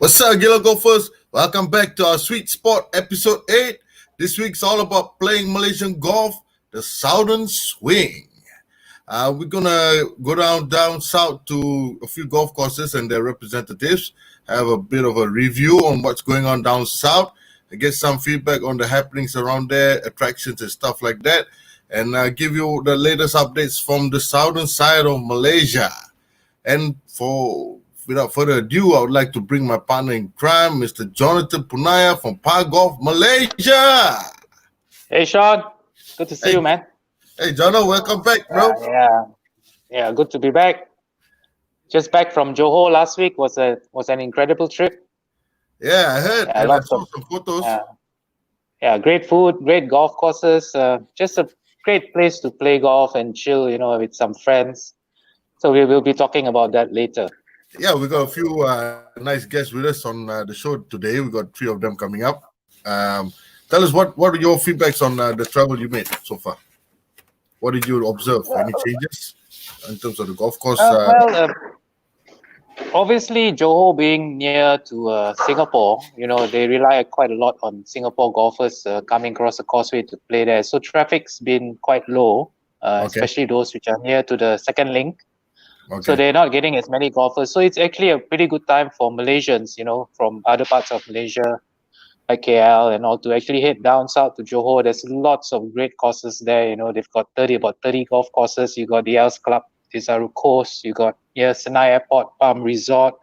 What's up, Gila Golfers? Welcome back to our Sweet Spot episode 8. This week's all about playing Malaysian golf, the Southern Swing. We're gonna go down south to a few golf courses and their representatives, have a bit of a review on what's going on down south, and get some feedback on the happenings around there, attractions and stuff like that, and give you the latest updates from the southern side of Malaysia. And without further ado, I would like to bring my partner in crime, Mr. Jonathan Ponniah from Par Golf Malaysia. Hey, Sean. Good to see you, man. Hey, Jono, welcome back, bro. Yeah, good to be back. Just back from Johor last week. Was an incredible trip. Yeah, I heard. And I saw some photos. Great food, great golf courses. Just a great place to play golf and chill, with some friends. So we will be talking about that later. Yeah, we got a few nice guests with us on the show today. We got 3 of them coming up. Tell us what are your feedbacks on the travel you made so far? What did you observe? Any changes in terms of the golf course? Obviously, Johor being near to Singapore, they rely quite a lot on Singapore golfers coming across the causeway to play there. So traffic's been quite low, especially those which are near to the second link. Okay. So they're not getting as many golfers. So it's actually a pretty good time for Malaysians, from other parts of Malaysia, like KL and all, to actually head down south to Johor. There's lots of great courses there. They've got about 30 golf courses. You got the Els Club, Desaru Coast. You got Senai Airport, Palm Resort,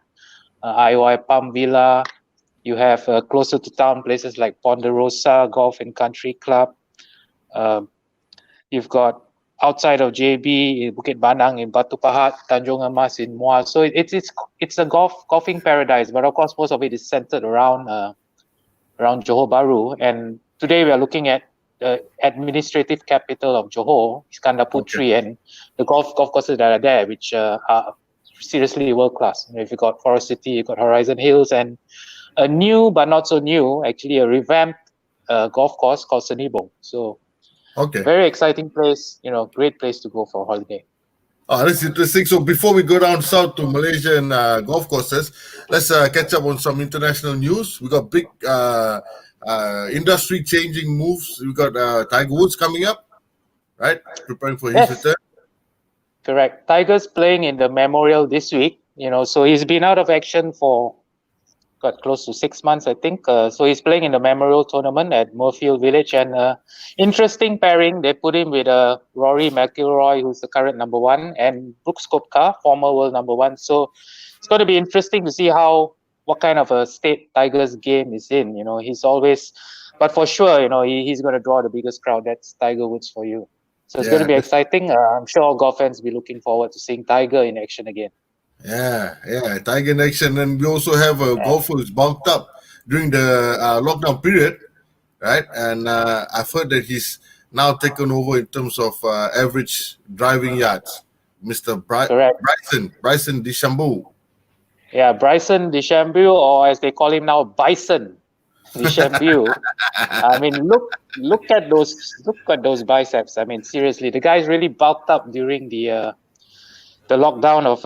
IOI Palm Villa. You have closer to town places like Ponderosa Golf and Country Club. You've got outside of JB in Bukit Banang, in Batu Pahat, Tanjung Emas, in Muar. So it's a golfing paradise, but of course most of it is centered around Johor Bahru. And today we are looking at the administrative capital of Johor, Iskandar Puteri, and the golf courses that are there, which are seriously world class. If you got Forest City, you got Horizon Hills, and a new but not so new, actually a revamped golf course called Senibong. So. Okay. Very exciting place, great place to go for a holiday. Oh, that's interesting. So before we go down south to Malaysia and golf courses, let's catch up on some international news. We got big industry-changing moves. We got Tiger Woods coming up, right? Preparing for his return. Correct. Tiger's playing in the Memorial this week, so he's been out of action for close to 6 months, I think. So he's playing in the Memorial Tournament at Moorfield Village, and interesting pairing. They put him with Rory McIlroy, who's the current number 1, and Brooks Koepka, former world number 1. So it's going to be interesting to see what kind of a state Tiger's game is in. He's always, but for sure, he's going to draw the biggest crowd. That's Tiger Woods for you. So it's going to be exciting. I'm sure all golf fans will be looking forward to seeing Tiger in action again. Yeah, Tiger in action. And we also have a golfer who's bulked up during the lockdown period, right? And I've heard that he's now taken over in terms of average driving yards. Mr. Bryson DeChambeau. Yeah, Bryson DeChambeau, or as they call him now, Bison DeChambeau. I mean, look at those biceps. I mean, seriously, the guy's really bulked up during the lockdown of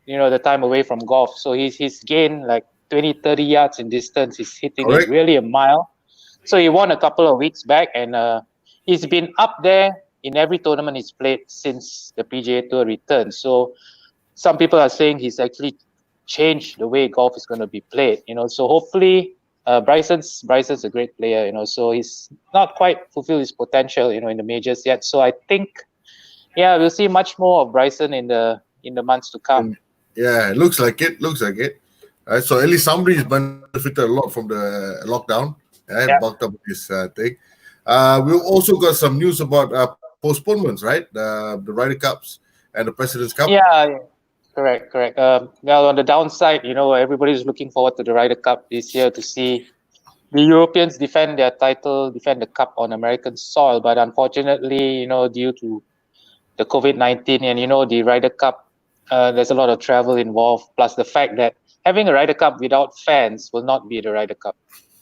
the time away from golf. So he's gained like 20-30 yards in distance. He's hitting it really a mile. So he won a couple of weeks back, and he's been up there in every tournament he's played since the PGA Tour returned. So some people are saying he's actually changed the way golf is going to be played. So hopefully Bryson's a great player. So he's not quite fulfilled his potential, in the majors yet. So I think, we'll see much more of Bryson in the months to come. Yeah, it looks like it. So at least somebody's benefited a lot from the lockdown. Bulked up this thing. We've also got some news about postponements, right? The Ryder Cups and the President's Cup. Yeah, correct. Well, on the downside, everybody's looking forward to the Ryder Cup this year to see the Europeans defend their title, defend the cup on American soil. But unfortunately, due to the COVID-19 and, the Ryder Cup, there's a lot of travel involved, plus the fact that having a Ryder Cup without fans will not be the Ryder Cup.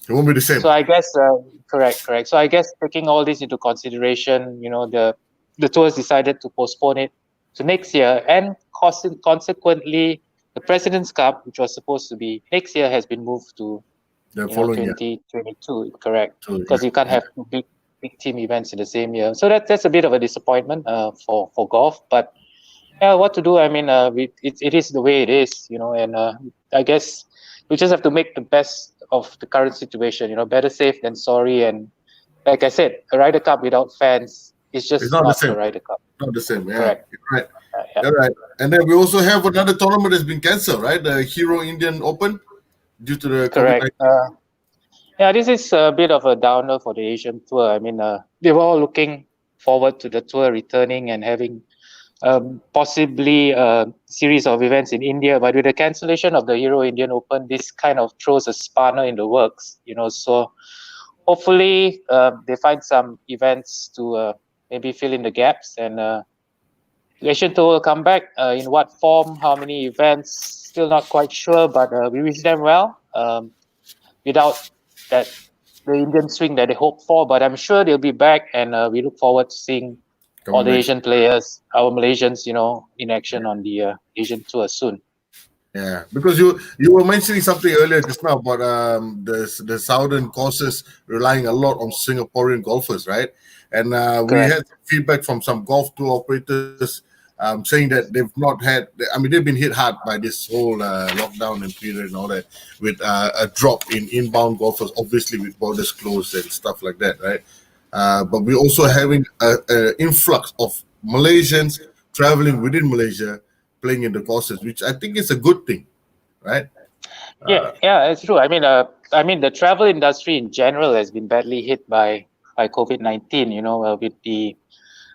It won't be the same. So I guess, correct. So I guess taking all this into consideration, the tours decided to postpone it to next year, and consequently, the the President's Cup, which was supposed to be next year, has been moved to The following year. 2022. Correct, So, because you can't have two big team events in the same year. So that's a bit of a disappointment for golf. But yeah, what to do? I mean, it is the way it is, and I guess we just have to make the best of the current situation. Better safe than sorry. And like I said, a Ryder Cup without fans is just it's not the not same. a Ryder Cup. Not the same. Yeah, Correct. you're right. Yeah. You're right. And then we also have another tournament that's been cancelled, right? The Hero Indian Open due to the Correct. COVID-19. Yeah, this is a bit of a downer for the Asian tour. I mean, they were all looking forward to the tour returning and having possibly a series of events in India, but with the cancellation of the Hero Indian Open, this kind of throws a spanner in the works. So hopefully they find some events to maybe fill in the gaps, and the Asian Tour will come back. In what form, how many events, still not quite sure, but we wish them well. Without that, the Indian swing that they hope for, but I'm sure they'll be back, and we look forward to seeing all the Asian players, our Malaysians, in action on the Asian Tour soon. Yeah, because you were mentioning something earlier just now about the southern courses relying a lot on Singaporean golfers, right? And we had feedback from some golf tour operators saying that they've not had. I mean, they've been hit hard by this whole lockdown and period and all that, with a drop in inbound golfers, obviously with borders closed and stuff like that, right? But we're also having an influx of Malaysians traveling within Malaysia, playing in the courses, which I think is a good thing, right? Yeah, it's true. I mean, the travel industry in general has been badly hit by COVID-19. With the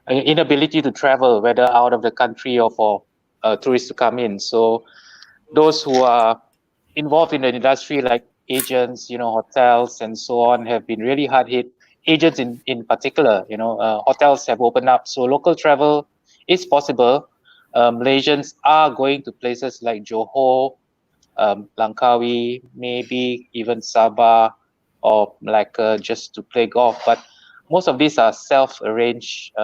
inability to travel, whether out of the country or for tourists to come in. So those who are involved in the industry, like agents, hotels and so on, have been really hard hit. Agents in particular, hotels have opened up, so local travel is possible. Malaysians are going to places like Johor, Langkawi, maybe even Sabah or Malacca just to play golf. But most of these are self-arranged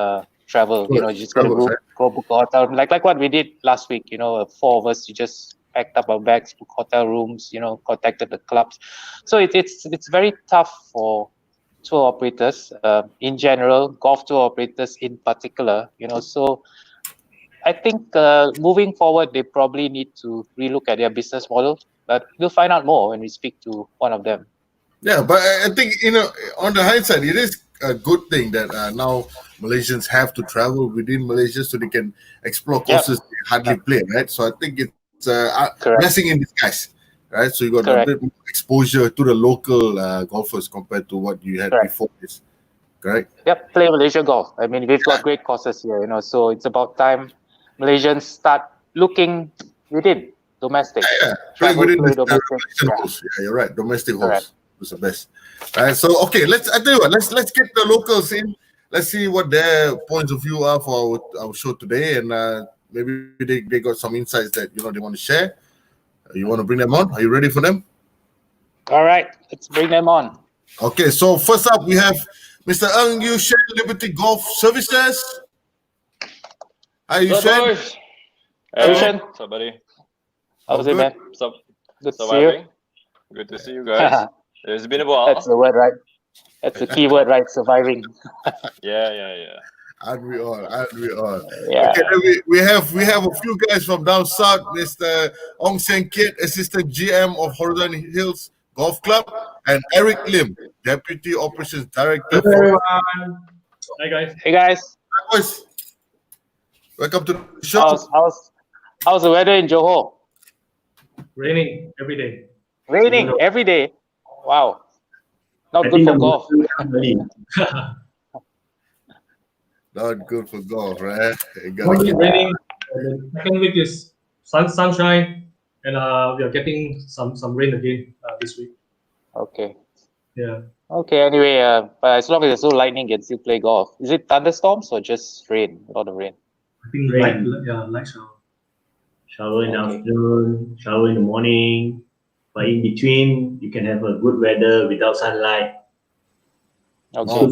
travel. You just got to go book a hotel, like what we did last week. 4 of us, you just packed up our bags, booked hotel rooms. Contacted the clubs. So it's very tough for tour operators in general, golf tour operators in particular. So I think moving forward, they probably need to relook at their business model. But we'll find out more when we speak to one of them. Yeah, but I think on the hindsight, it is a good thing that now Malaysians have to travel within Malaysia so they can explore courses they hardly play, right? So I think it's a blessing in disguise, right? So you got a bit more exposure to the local golfers compared to what you had before this, correct? Yep, play Malaysia golf. I mean, we've got great courses here, so it's about time Malaysians start looking within domestic. Yeah, play within domestic. Yeah, you're right. Domestic hosts is the best. Right. So okay, I tell you what, let's get the locals in. Let's see what their points of view are for our show today, and maybe they got some insights that they want to share. You want to bring them on? Are you ready for them? All right, let's bring them on. Okay, so first up we have Mr. Ng Yu Shen, Liberty Golf Services. Hi, Yu Shen. Hey, Shen. What's up, buddy? How's it, man? Good to see you. Good to see you guys. It's been a while. That's the word, right? That's the key word, right? Surviving. Yeah. Aren't we all? Yeah. Okay, we have a few guys from down south. Mr. Seng Kiat, Assistant GM of Horizon Hills Golf Club, and Eric Lim, Deputy Operations Director. Hello, everyone. Hi, guys. Hey, guys. Hi, boys. Welcome to the show. How's the weather in Johor? Raining every day. Raining every day? Wow. Not good for golf. Not good for golf, right? Only raining. The second week is sunshine, and we are getting some rain again this week. Okay. Yeah. Okay. Anyway, but as long as there's no lightning, you can still play golf. Is it thunderstorms or just rain? A lot of rain. I think light shower. Shower in the afternoon, shower in the morning. But in between, you can have a good weather without sunlight. Okay.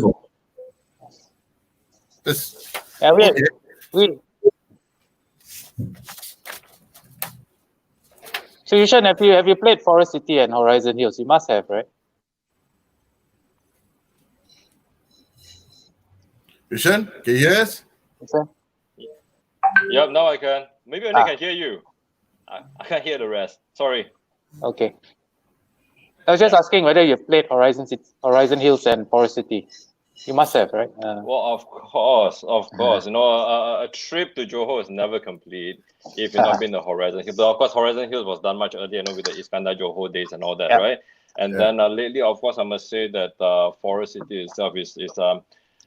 So Yushan, have you played Forest City and Horizon Hills? You must have, right? Vishen, can you hear us? Yushan? Yep, now I can. Maybe only can hear you. I can't hear the rest. Sorry. Okay. I was just asking whether you've played Horizon Hills and Forest City. You must have, right? Well, of course. You know, a trip to Johor is never complete if you've not been to Horizon Hills. But of course, Horizon Hills was done much earlier, you know, with the Iskandar Johor days and all that, Yeah. right? And then lately, of course, I must say that Forest City itself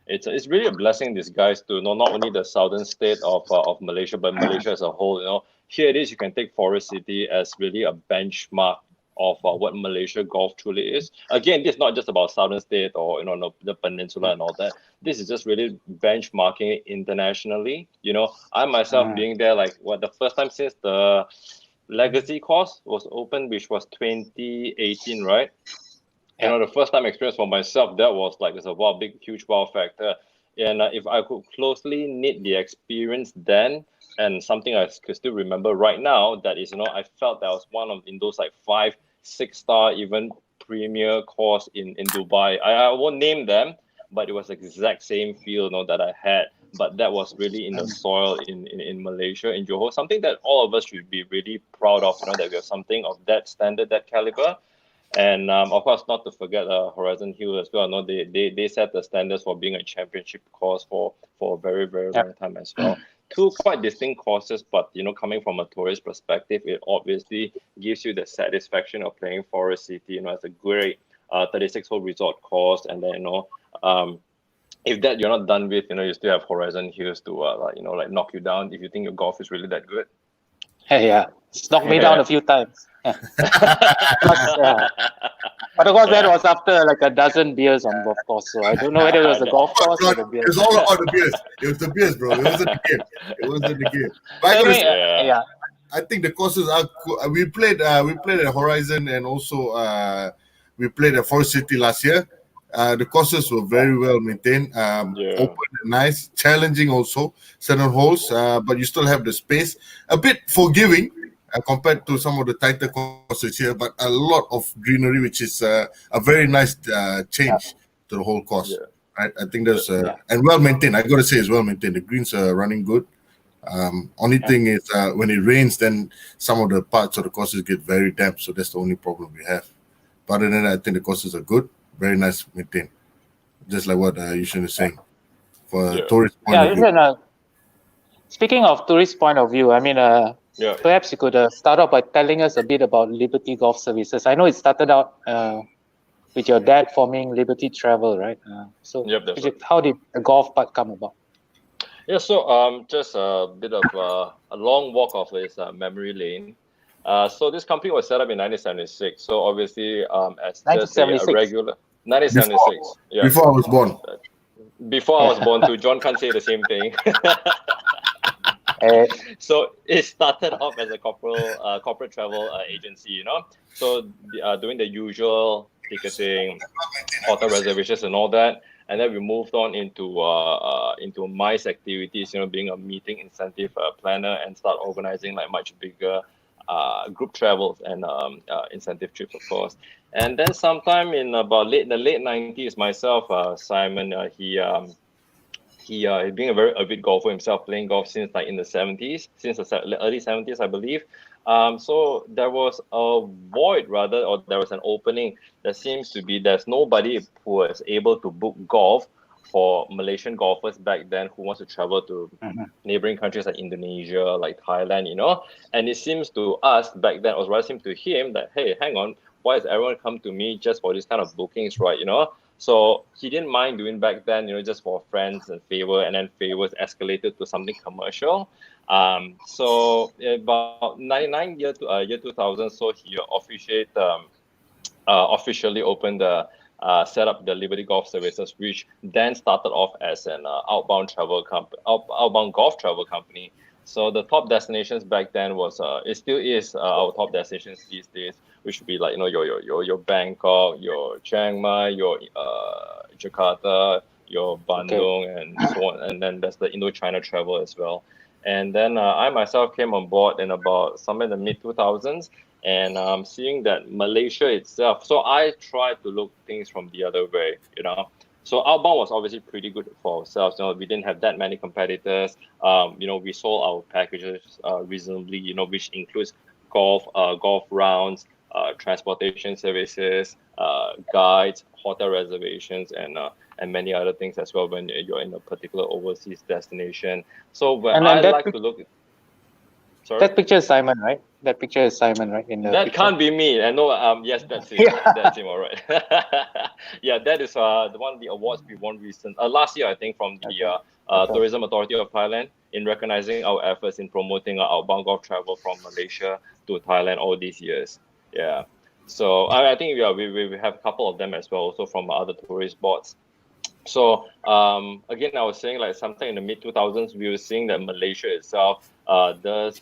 it's really a blessing in disguise to know not only the southern state of Malaysia, but Malaysia as a whole. You know, here it is. You can take Forest City as really a benchmark of what Malaysia golf truly is. Again, this is not just about southern state or, you know, the peninsula and all that. This is just really benchmarking internationally. You know, I myself being there, like the first time since the Legacy course was open, which was 2018, right? You know, the first time experience for myself, that was like, it's a huge wow factor. And if I could closely knit the experience then, and something I could still remember right now, that is, you know, I felt that was one of in those like 5-6-star even premier course in Dubai. I won't name them, but it was the exact same feel, you know, that I had. But that was really in the soil in Malaysia, in Johor, something that all of us should be really proud of, you know, that we have something of that standard, that caliber. And of course, not to forget Horizon Hill as well. No, they set the standards for being a championship course for a very, very long time as well. Two quite distinct courses, but, you know, coming from a tourist perspective, it obviously gives you the satisfaction of playing Forest City. You know, it's a great 36-hole resort course, and then, you know, if that you're not done with, you know, you still have Horizon Hills to you know, like knock you down if you think your golf is really that good. Hey, yeah, it's knocked me down a few times. But of course, that was after like a dozen beers on golf course. So I don't know whether it was the golf course or the beers. It's all about the beers. It was the beers, bro. It wasn't the game. It wasn't the game. But I gotta say, I think the courses are cool. We played at Horizon, and also we played at Forest City last year. The courses were very well maintained, open and nice, challenging also, 7 holes, but you still have the space. A bit forgiving compared to some of the tighter courses here, but a lot of greenery, which is a very nice change to the whole course. Right? I think there's and well maintained. I got to say, it's well maintained. The greens are running good. Only thing is when it rains, then some of the parts of the courses get very damp. So that's the only problem we have. But other than that, I think the courses are good. Very nice maintained, just like what Yushan is saying. For a tourist point of view. Speaking of tourist point of view, I mean, perhaps you could start off by telling us a bit about Liberty Golf Services. I know it started out with your dad forming Liberty Travel, right? How did the golf part come about? Yeah, so just a bit of a long walk of his memory lane. So this company was set up in 1976. So obviously, as just a regular 1976. Before I was born. Before I was born too. John can't say the same thing. So it started off as a corporate travel agency, you know. So doing the usual ticketing, hotel reservations, and all that. And then we moved on into MICE activities, you know, being a meeting incentive planner, and start organizing like much bigger group travels and incentive trips, of course. And then sometime in about the late 90s, myself, Simon, he being a very avid golfer himself, playing golf since like in the 70s, since the early 70s, I believe. So there was a void, rather, or there was an opening. There seems to be there's nobody who was able to book golf for Malaysian golfers back then who wants to travel to neighboring countries like Indonesia, like Thailand, you know. And it seems to us back then, or rather seemed to him, that, hey, hang on, why does everyone come to me just for these kind of bookings, right? You know. So he didn't mind doing back then, you know, just for friends and favor, and then favors escalated to something commercial. So about 99 year 2000, so he officially opened set up the Liberty Golf Services, which then started off as an outbound golf travel company. So the top destinations back then was it still is our top destinations these days, which would be like, you know, your Bangkok, your Chiang Mai, your Jakarta, your Bandung, and so on. And then there's the Indochina travel as well. And then I myself came on board in about somewhere in the mid 2000s, And seeing that Malaysia itself, so I try to look things from the other way, you know. So outbound was obviously pretty good for ourselves. You know, we didn't have that many competitors. You know, we sold our packages reasonably. You know, which includes golf rounds, transportation services, guides, hotel reservations, and many other things as well when you're in a particular overseas destination. So when And I then that like to look, sorry. that picture is Simon, right? That picture is Simon, right? In the That picture. can't be me. I know. Yes, that's him. Yeah. That's him. All right. Yeah, that is the one of the awards we won last year, I think, from the Okay. Okay. Tourism Authority of Thailand in recognizing our efforts in promoting outbound golf travel from Malaysia to Thailand all these years. Yeah. So I think we have a couple of them as well, also from other tourist boards. So again, I was saying like something in the mid 2000s, we were seeing that Malaysia itself does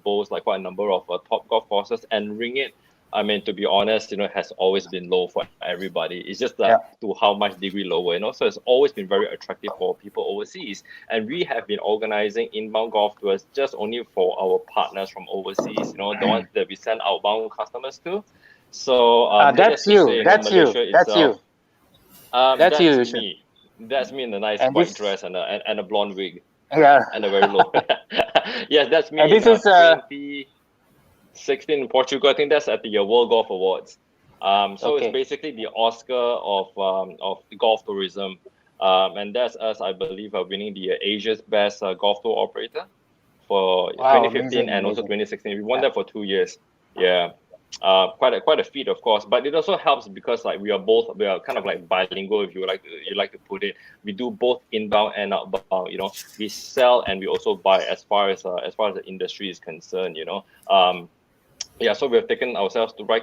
boast like quite a number of top golf courses, and ringgit. I mean, to be honest, you know, has always been low for everybody. It's just that Yeah. to how much degree lower, you know. So it's always been very attractive for people overseas, and we have been organizing inbound golf tours just only for our partners from overseas. You know, the ones that we send outbound customers to. So needless That's to say, you. you know, That's you. Malaysia That's you. itself. That's you, That's Yushin. me. That's me in a nice And white this, dress and a blonde wig yeah. and a very low. Yes, that's And me in this is 2016 in Portugal. I think that's at the World Golf Awards. So it's okay. basically the Oscar of golf tourism, and that's us. I believe are winning the Asia's best golf tour operator for Wow, 2015 amazing, and also amazing. 2016. We won Yeah. that for 2 years. Yeah. Quite a feat, of course, but it also helps because like we are kind of like bilingual, if you like to put it. We do both inbound and outbound. You know, we sell and we also buy as far as the industry is concerned. You know, yeah. So we have taken ourselves to where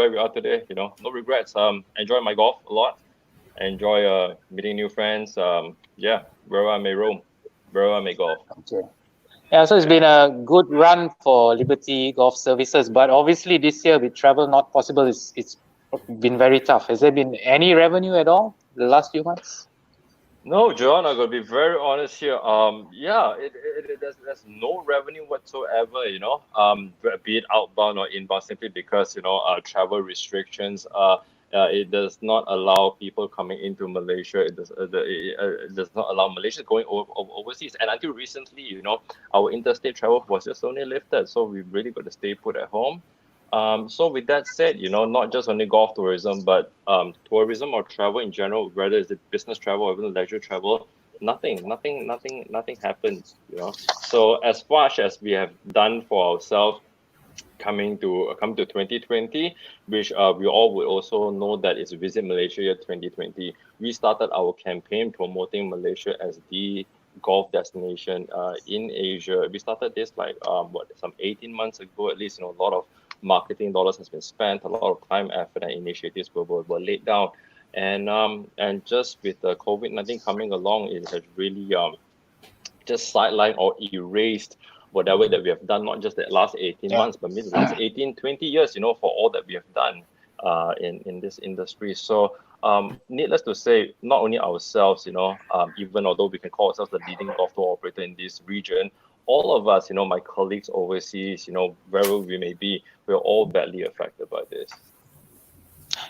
we are today. You know, no regrets. Enjoy my golf a lot. Enjoy meeting new friends. Yeah, wherever I may roam, wherever I may golf. Okay. Yeah, so it's been a good run for Liberty Golf Services, but obviously this year with travel not possible, it's been very tough. Has there been any revenue at all the last few months? No, John, I'm gonna be very honest here. Yeah, there's no revenue whatsoever. You know, be it outbound or inbound, simply because you know travel restrictions. It does not allow people coming into Malaysia. It does not allow Malaysia going overseas. And until recently, you know, our interstate travel was just only lifted, so we really got to stay put at home. So with that said, you know, not just only golf tourism, but tourism or travel in general, whether it's business travel or even leisure travel, nothing happens, you know. So as much as we have done for ourselves come to 2020, which we all would also know that it's Visit Malaysia Year 2020. We started our campaign promoting Malaysia as the golf destination in Asia. We started this like some 18 months ago at least. You know, a lot of marketing dollars has been spent, a lot of time, effort, and initiatives were laid down. And just with the COVID-19 coming along, it has really just sidelined or erased whatever that we have done, not just the last 18 Yeah. months, but maybe the last 18, 20 years, you know, for all that we have done in this industry. So needless to say, not only ourselves, you know, even although we can call ourselves the leading golf tour operator in this region, all of us, you know, my colleagues overseas, you know, wherever we may be, we're all badly affected by this.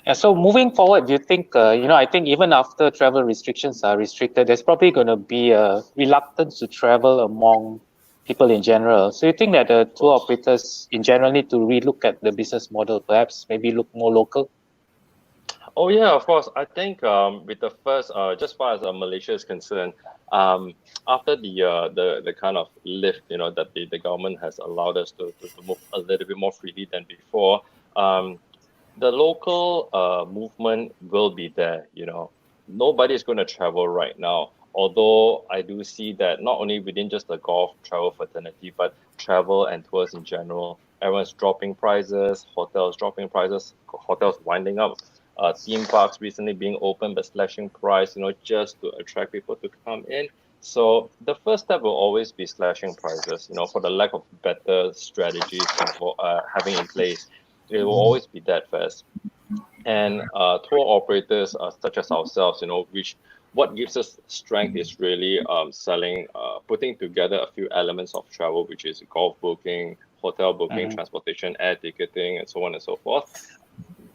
Yeah, so moving forward, do you think, I think even after travel restrictions are restricted, there's probably going to be a reluctance to travel among people in general. So you think that the tour operators in general need to relook at the business model, perhaps maybe look more local? Oh yeah, of course. I think with the first, just far as Malaysia is concerned, after the kind of lift, you know, that the government has allowed us to move a little bit more freely than before, the local movement will be there. You know, nobody is going to travel right now. Although I do see that not only within just the golf travel fraternity, but travel and tours in general, everyone's dropping prices, hotels winding up, theme parks recently being open but slashing price, you know, just to attract people to come in. So the first step will always be slashing prices, you know, for the lack of better strategies having in place. It will always be that first. And tour operators such as ourselves, you know, which what gives us strength is really putting together a few elements of travel, which is golf booking, hotel booking, transportation, air ticketing, and so on and so forth.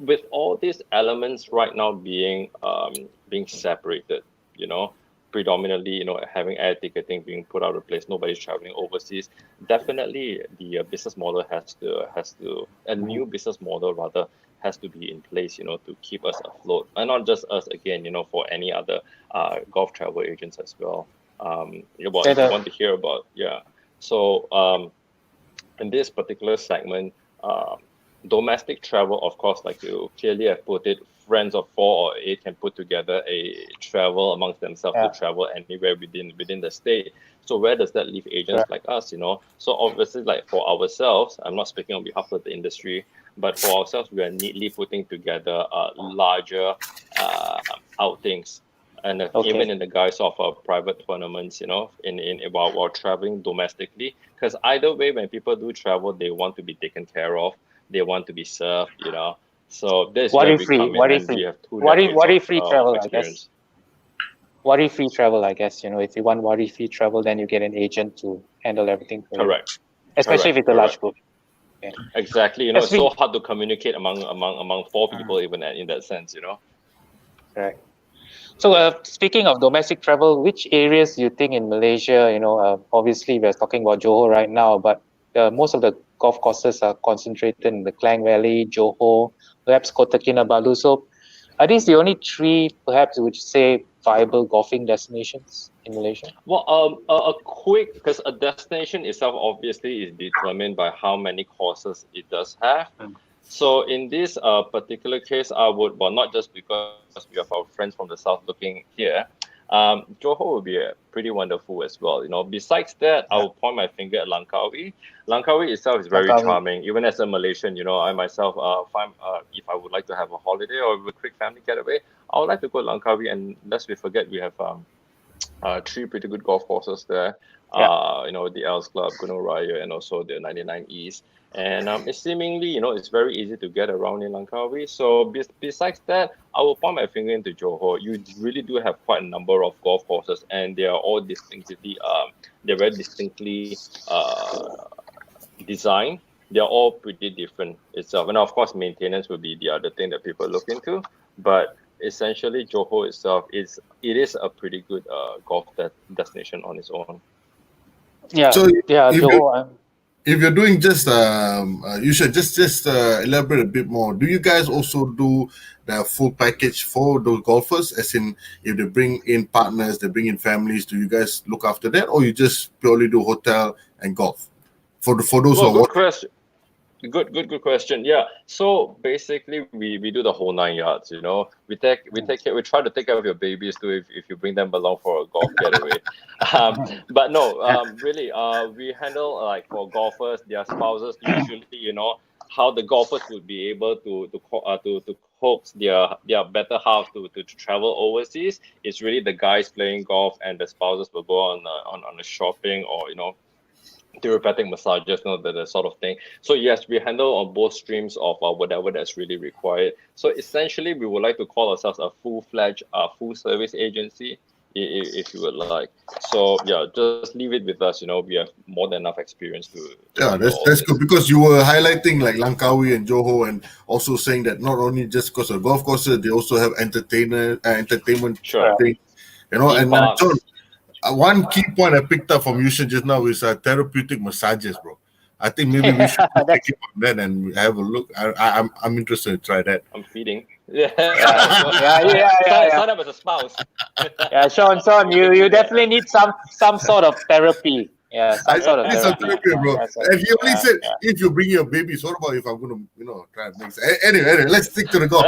With all these elements right now being separated, predominantly, having air ticketing being put out of place, nobody's traveling overseas. Definitely, the business model has to a new business model rather has to be in place, to keep us afloat, and not just us again, for any other golf travel agents as well. If you want to hear about, So in this particular segment, domestic travel, of course, like you clearly have put it, friends of 4 or 8 can put together a travel amongst themselves to travel anywhere within the state. So where does that leave agents like us, So obviously, like for ourselves, I'm not speaking on behalf of the industry, but for ourselves, we are neatly putting together larger outings. And even in the guise of private tournaments, while traveling domestically, because either way, when people do travel, they want to be taken care of, they want to be served, So this where we come in, and we have 2 worry-free travel, experience. Worry-free travel, I guess. If you want worry-free travel, then you get an agent to handle everything for you. Especially if it's a large group. Yeah. Exactly. It's so hard to communicate among 4 people, even in that sense, Right. So speaking of domestic travel, which areas do you think in Malaysia, obviously we're talking about Johor right now, but most of the golf courses are concentrated in the Klang Valley, Johor, perhaps Kota Kinabalu. So are these the only 3, perhaps, would you say, viable golfing destinations in Malaysia? Well, because a destination itself obviously is determined by how many courses it does have. So in this particular case, I would, not just because we have our friends from the south looking here, Johor would be pretty wonderful as well. Besides that, I will point my finger at Langkawi. Langkawi itself is very charming. Even as a Malaysian, I myself, if I would like to have a holiday or a quick family getaway, I would like to go to Langkawi. And lest we forget, we have 3 pretty good golf courses there. The Els Club, Gunung Raya, and also the 99 East. And it's seemingly, it's very easy to get around in Langkawi. So besides that, I will point my finger into Johor. You really do have quite a number of golf courses, and they are all they're very distinctly designed. They're all pretty different itself. And of course, maintenance will be the other thing that people look into. But essentially, Johor itself it is a pretty good golf destination on its own. Yeah, So Johor. If you're doing just, you should just elaborate a bit more. Do you guys also do the full package for those golfers? As in, if they bring in partners, they bring in families, do you guys look after that, or you just purely do hotel and golf? For those who are good question. Good question. Yeah. So basically, we do the whole 9 yards. We take care. We try to take care of your babies too if you bring them along for a golf getaway. But no, really, we handle like for golfers, their spouses. Usually, how the golfers would be able to coax their better half to travel overseas. It's really the guys playing golf, and the spouses will go on a shopping or therapeutic massages, that sort of thing. So yes, we handle on both streams of whatever that's really required. So essentially, we would like to call ourselves a full-fledged, full service agency, if you would like. So yeah, just leave it with us. We have more than enough experience to that's good, because you were highlighting like Langkawi and Johor, and also saying that not only just because of golf courses, they also have entertainment things. And John, one key point I picked up from you just now is therapeutic massages, bro. I think maybe we should take it on that and have a look. I'm interested to try that. I'm feeding. Yeah. Sign up as a spouse. Yeah, Sean, you definitely need some sort of therapy. Yeah, some sort of therapy, bro. And he only said if you bring your babies. What about if I'm gonna, try and mix? Anyway, let's stick to the golf.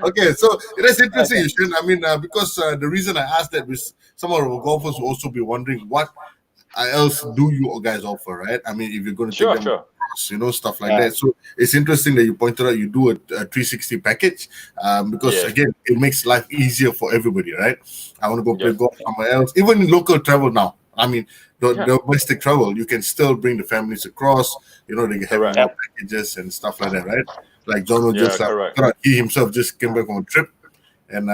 Okay, so that's interesting, Shen. I mean, because the reason I asked that is some of our golfers will also be wondering what else do you guys offer, right? I mean, if you're going to take them across, stuff like that. So it's interesting that you pointed out you do a 360 package, because again, it makes life easier for everybody, right? I want to go play golf somewhere else, even local travel now. I mean, the domestic travel, you can still bring the families across. They can have packages and stuff like that, right? Like John he himself just came back from a trip, and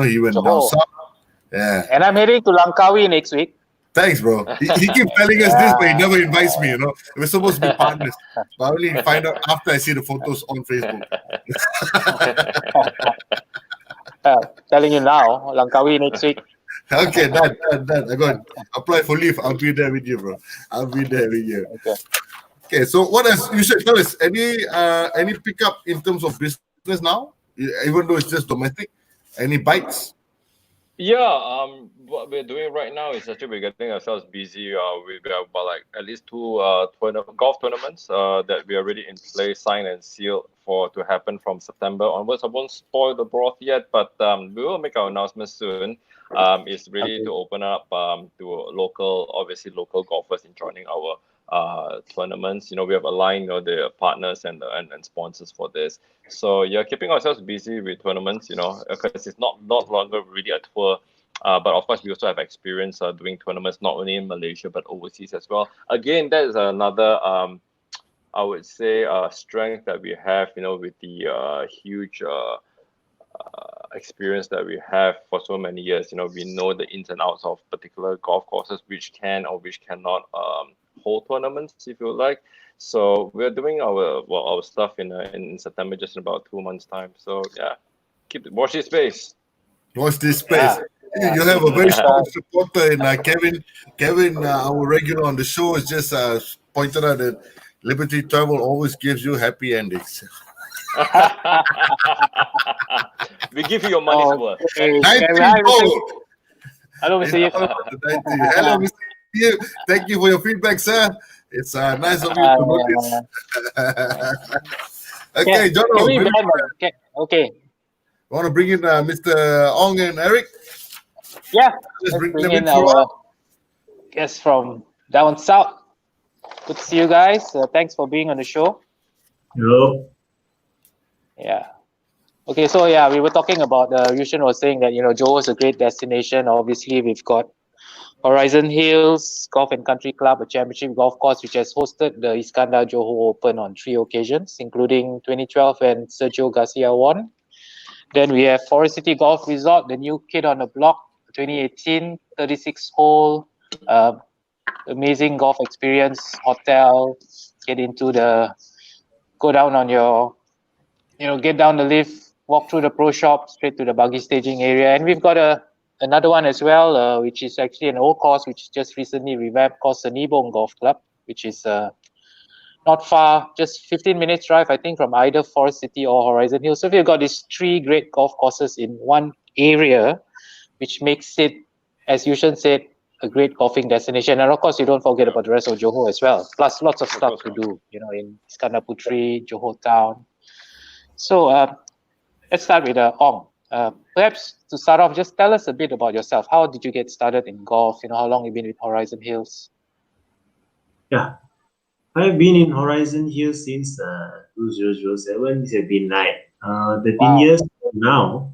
he went down south. Yeah. And I'm heading to Langkawi next week. Thanks, bro. He keeps telling us this, but he never invites me. We're supposed to be partners, but I only find out after I see the photos on Facebook. Telling you now, Langkawi next week. Okay, done. I'm going to apply for leave. I'll be there with you, bro. I'll be there with you. Okay, so what else? You should tell us any pickup in terms of business now, even though it's just domestic. Any bites? Yeah, what we're doing right now is actually we're getting ourselves busy. We have about like at least two golf tournaments that we are already in place, signed and sealed to happen from September onwards. I won't spoil the broth yet, but we will make our announcement soon. It's really to open up to obviously local golfers in joining our tournaments. We have aligned the partners and sponsors for this. So yeah, keeping ourselves busy with tournaments, because it's not longer really a tour. But of course, we also have experience doing tournaments not only in Malaysia but overseas as well. Again, that is another I would say strength that we have, with the huge experience that we have for so many years. We know the ins and outs of particular golf courses, which can or which cannot hold tournaments, if you like. So we're doing our stuff in September, just in about 2 months' time. So yeah, watch this space. Watch this space. Yeah. You have a very strong supporter in Kevin. Kevin, our regular on the show, has just pointed out that Liberty Travel always gives you happy endings. We give you your money's worth. Okay. 19 gold. Hello, Mr. Yip. Hello, Mr. Yip. Thank you for your feedback, sir. It's nice of you to notice. Okay, John. Okay. Want to bring in Mr. Ong and Eric? Yeah. Let's bring in our guests from down south. Good to see you guys. Thanks for being on the show. Hello. Yeah. Okay, so yeah, we were talking about Yushin was saying that Johor is a great destination. Obviously, we've got Horizon Hills Golf and Country Club, a championship golf course which has hosted the Iskandar Johor Open on 3 occasions, including 2012 when Sergio Garcia won. Then we have Forest City Golf Resort, the new kid on the block, 2018, 36-hole, amazing golf experience, hotel, go down on your, get down the lift, walk through the pro shop, straight to the buggy staging area. And we've got another one as well, which is actually an old course, which just recently revamped, called Senibong Golf Club, which is not far, just 15 minutes drive, I think, from either Forest City or Horizon Hills. So we've got these 3 great golf courses in one area, which makes it, as Yushin said, a great golfing destination. And of course, you don't forget about the rest of Johor as well. Plus, lots of stuff to do, in Iskandar Puteri, Johor Town. So let's start with Ong. Perhaps to start off, just tell us a bit about yourself. How did you get started in golf? How long have you been with Horizon Hills? Yeah. I've been in Horizon Hills since 2007. This has been like 13 years now.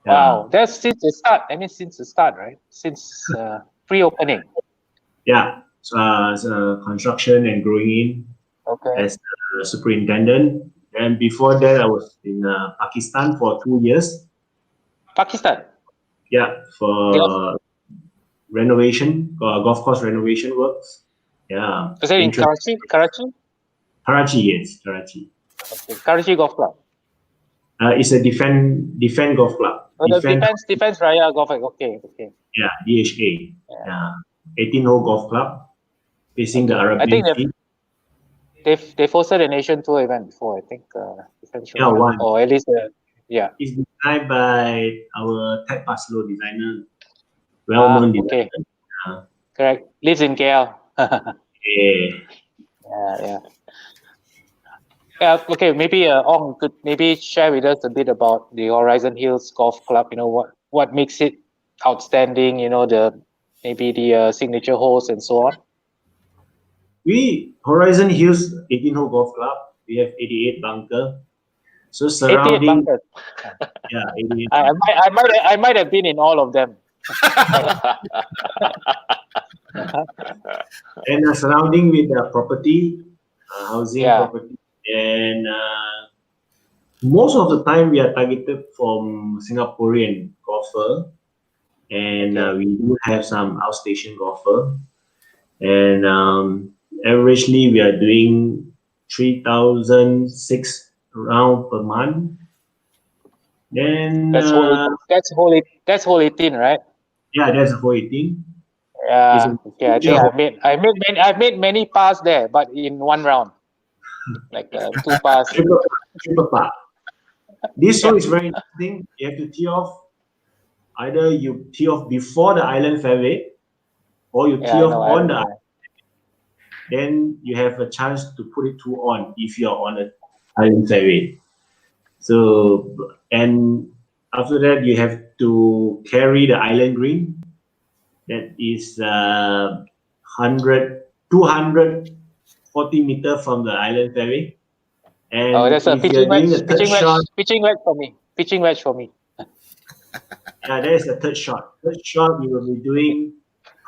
Wow, that's since the start. I mean, since the start, right? Since pre-opening. Yeah, so, construction and growing in as a superintendent. And before that, I was in Pakistan for 2 years. Pakistan? Yeah, for renovation, golf course renovation works. Yeah. Was that in Karachi? Karachi, yes, Karachi. Okay. Karachi Golf Club. It's a defend golf club. Oh, Defense Raya Golf Club. Okay. Yeah, DHA. Yeah. 18-hole golf club facing the Arabian Sea. They've hosted a nation tour event before, I think. Defense Raya. One. Or at least, yeah. It's designed by our Ted Paslow designer, well-known designer. Okay. Correct. Lives in KL. Yeah. Okay, maybe Ong could maybe share with us a bit about the Horizon Hills Golf Club. What makes it outstanding? The signature holes and so on. Horizon Hills 18-hole golf club. We have 88 bunker. So 88 bunkers. Yeah, 88. I might have been in all of them. And surrounding with the property, housing property, and most of the time we are targeted from Singaporean golfer, and we do have some outstation golfer, and averagely we are doing 3,006 round per month. Then that's whole 18, right? yeah, that's a whole 18. Yeah. Okay. I think I've made many pars there, but in one round, like 2 pars. triple par. This one is very interesting. You have to tee off. Either you tee off before the island fairway, or you tee off on the island. Then you have a chance to put it 2 on if you're on the island fairway. So, and after that, you have to carry the island green. That is 240 meters from the island fairway. And that's a pitching wedge for me. Pitching wedge for me. Yeah, that is the third shot. Third shot, we will be doing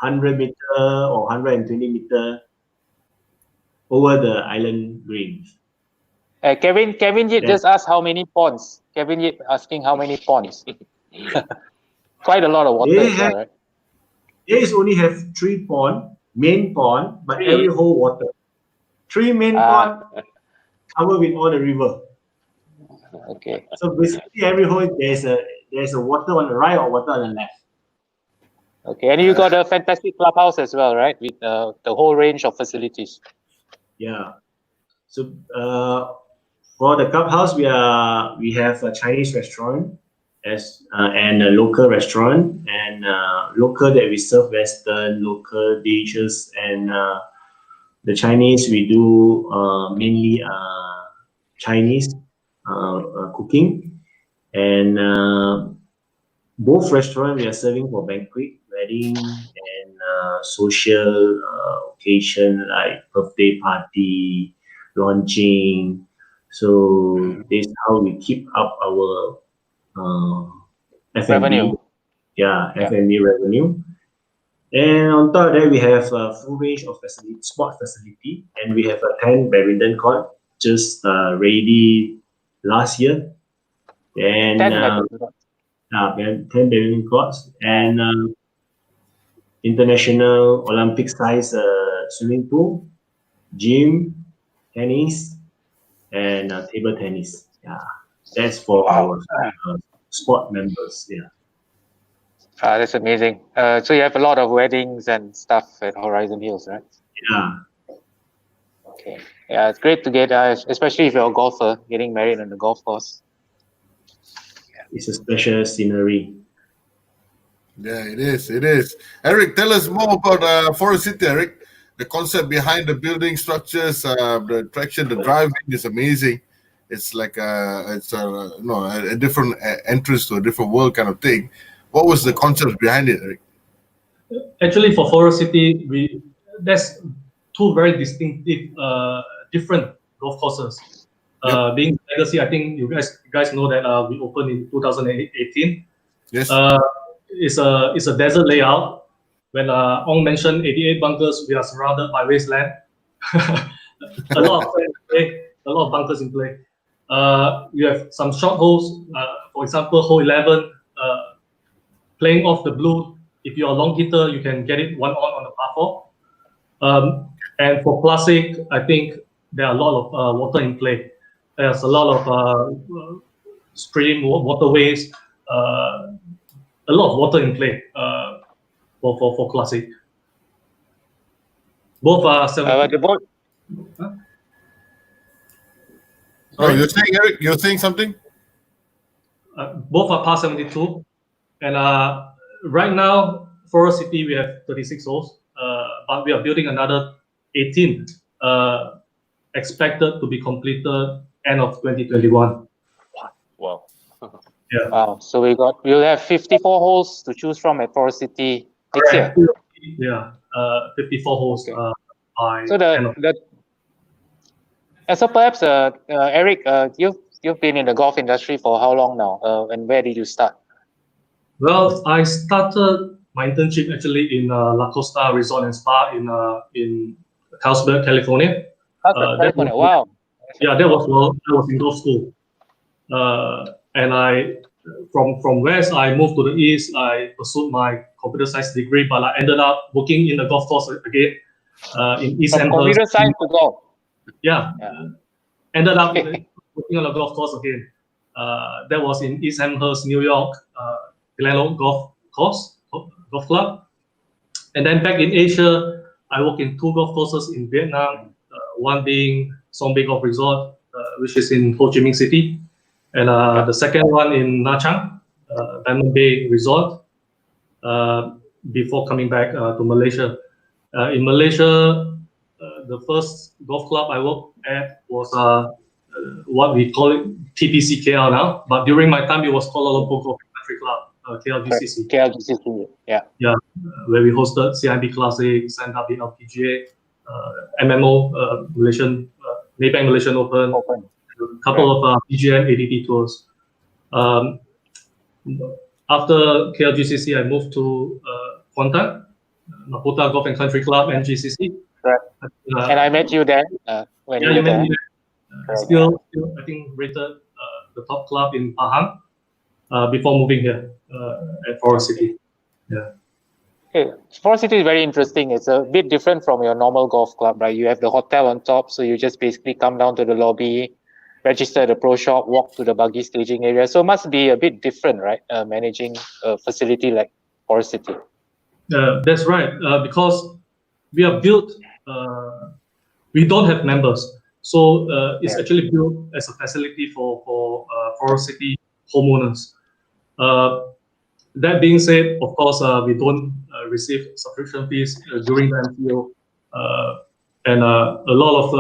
100 meter or 120 meter over the island greens. Kevin Yip just asked how many ponds. Kevin Yip asking how many ponds. Quite a lot of water, right? They only have 3 main pond, but every hole water. 3 main pond covered with all the river. Okay. So basically, every hole there's a water on the right or water on the left. Okay, and you got a fantastic clubhouse as well, right? With the whole range of facilities. Yeah. So for the clubhouse, we have a Chinese restaurant and a local restaurant, and local that we serve Western local dishes, and the Chinese we do mainly Chinese cooking, and both restaurants we are serving for banquet, wedding, and social occasion like birthday party, launching. So this is how we keep up our F&B, revenue. F&B revenue. And on top of that, we have a full range of sport facility, and we have a 10 badminton court just ready last year. And 10 badminton courts, and international Olympic size swimming pool, gym, tennis, and table tennis. Yeah, that's for our sport members. Yeah. That's amazing. So you have a lot of weddings and stuff at Horizon Hills, right? Yeah. Okay. Yeah, it's great to get, especially if you're a golfer, getting married on the golf course. It's a special scenery. Yeah, it is. It is. Eric, tell us more about Forest City, Eric. The concept behind the building structures, the attraction, the driving is amazing. It's like a different entrance to a different world kind of thing. What was the concept behind it, Eric? Actually, for Forest City, there's 2 very distinctive, different golf courses. Being Legacy, I think you guys know that we opened in 2018. Yes. It's a desert layout. When Ong mentioned 88 bunkers, we are surrounded by wasteland. a lot of bunkers in play. You have some short holes. For example, hole 11, playing off the blue. If you're a long hitter, you can get it 1 on the par 4. And for classic, I think there are a lot of water in play. There's a lot of stream waterways. A lot of water in play for classic. Both are 70. Oh, you're saying, Eric? You're saying something? Both are par 72, and right now Forest City we have 36 holes, but we are building another 18, expected to be completed end of 2021. Wow. Yeah. Wow. So we'll have 54 holes to choose from at Forest City next year. Yeah. 54 holes. Okay. By so perhaps Eric, you've been in the golf industry for how long now? And where did you start? Well, I started my internship actually in La Costa Resort and Spa in Carlsbad, California. California. Wow. Yeah, that was in golf school. And from West, I moved to the East. I pursued my computer science degree, but I ended up working in a golf course again in East From Amherst. computer science to golf. Yeah. Ended up working on a golf course again. That was in East Amherst, New York, Glenelg Golf Club. And then back in Asia, I worked in 2 golf courses in Vietnam, one being Song Bay Golf Resort, which is in Ho Chi Minh City, and the second one in Nha Trang, Diamond Bay Resort, before coming back to Malaysia. In Malaysia, the first golf club I worked at was what we call it TPC KL now, but during my time it was Kuala Lumpur Golf Country Club, KLGCC. KLGCC, yeah. Yeah, where we hosted CIMB Classic, signed up the LPGA, MMO, Malaysian, Maybank Malaysian Open, a couple of PGM ADP tours. After KLGCC, I moved to Kuantan, Mahkota Golf and Country Club, NGCC. Right. And I met you there when you were there. Me there. Still, I think rated the top club in Pahang before moving here at Forest City. Yeah. Okay. Forest City is very interesting. It's a bit different from your normal golf club, right? You have the hotel on top, so you just basically come down to the lobby, register at the pro shop, walk to the buggy staging area. So it must be a bit different, right? Managing a facility like Forest City. That's right. Because we are built, we don't have members. So it's actually built as a facility for Forest City homeowners. That being said, of course, we don't receive subscription fees during the MTO, and a lot of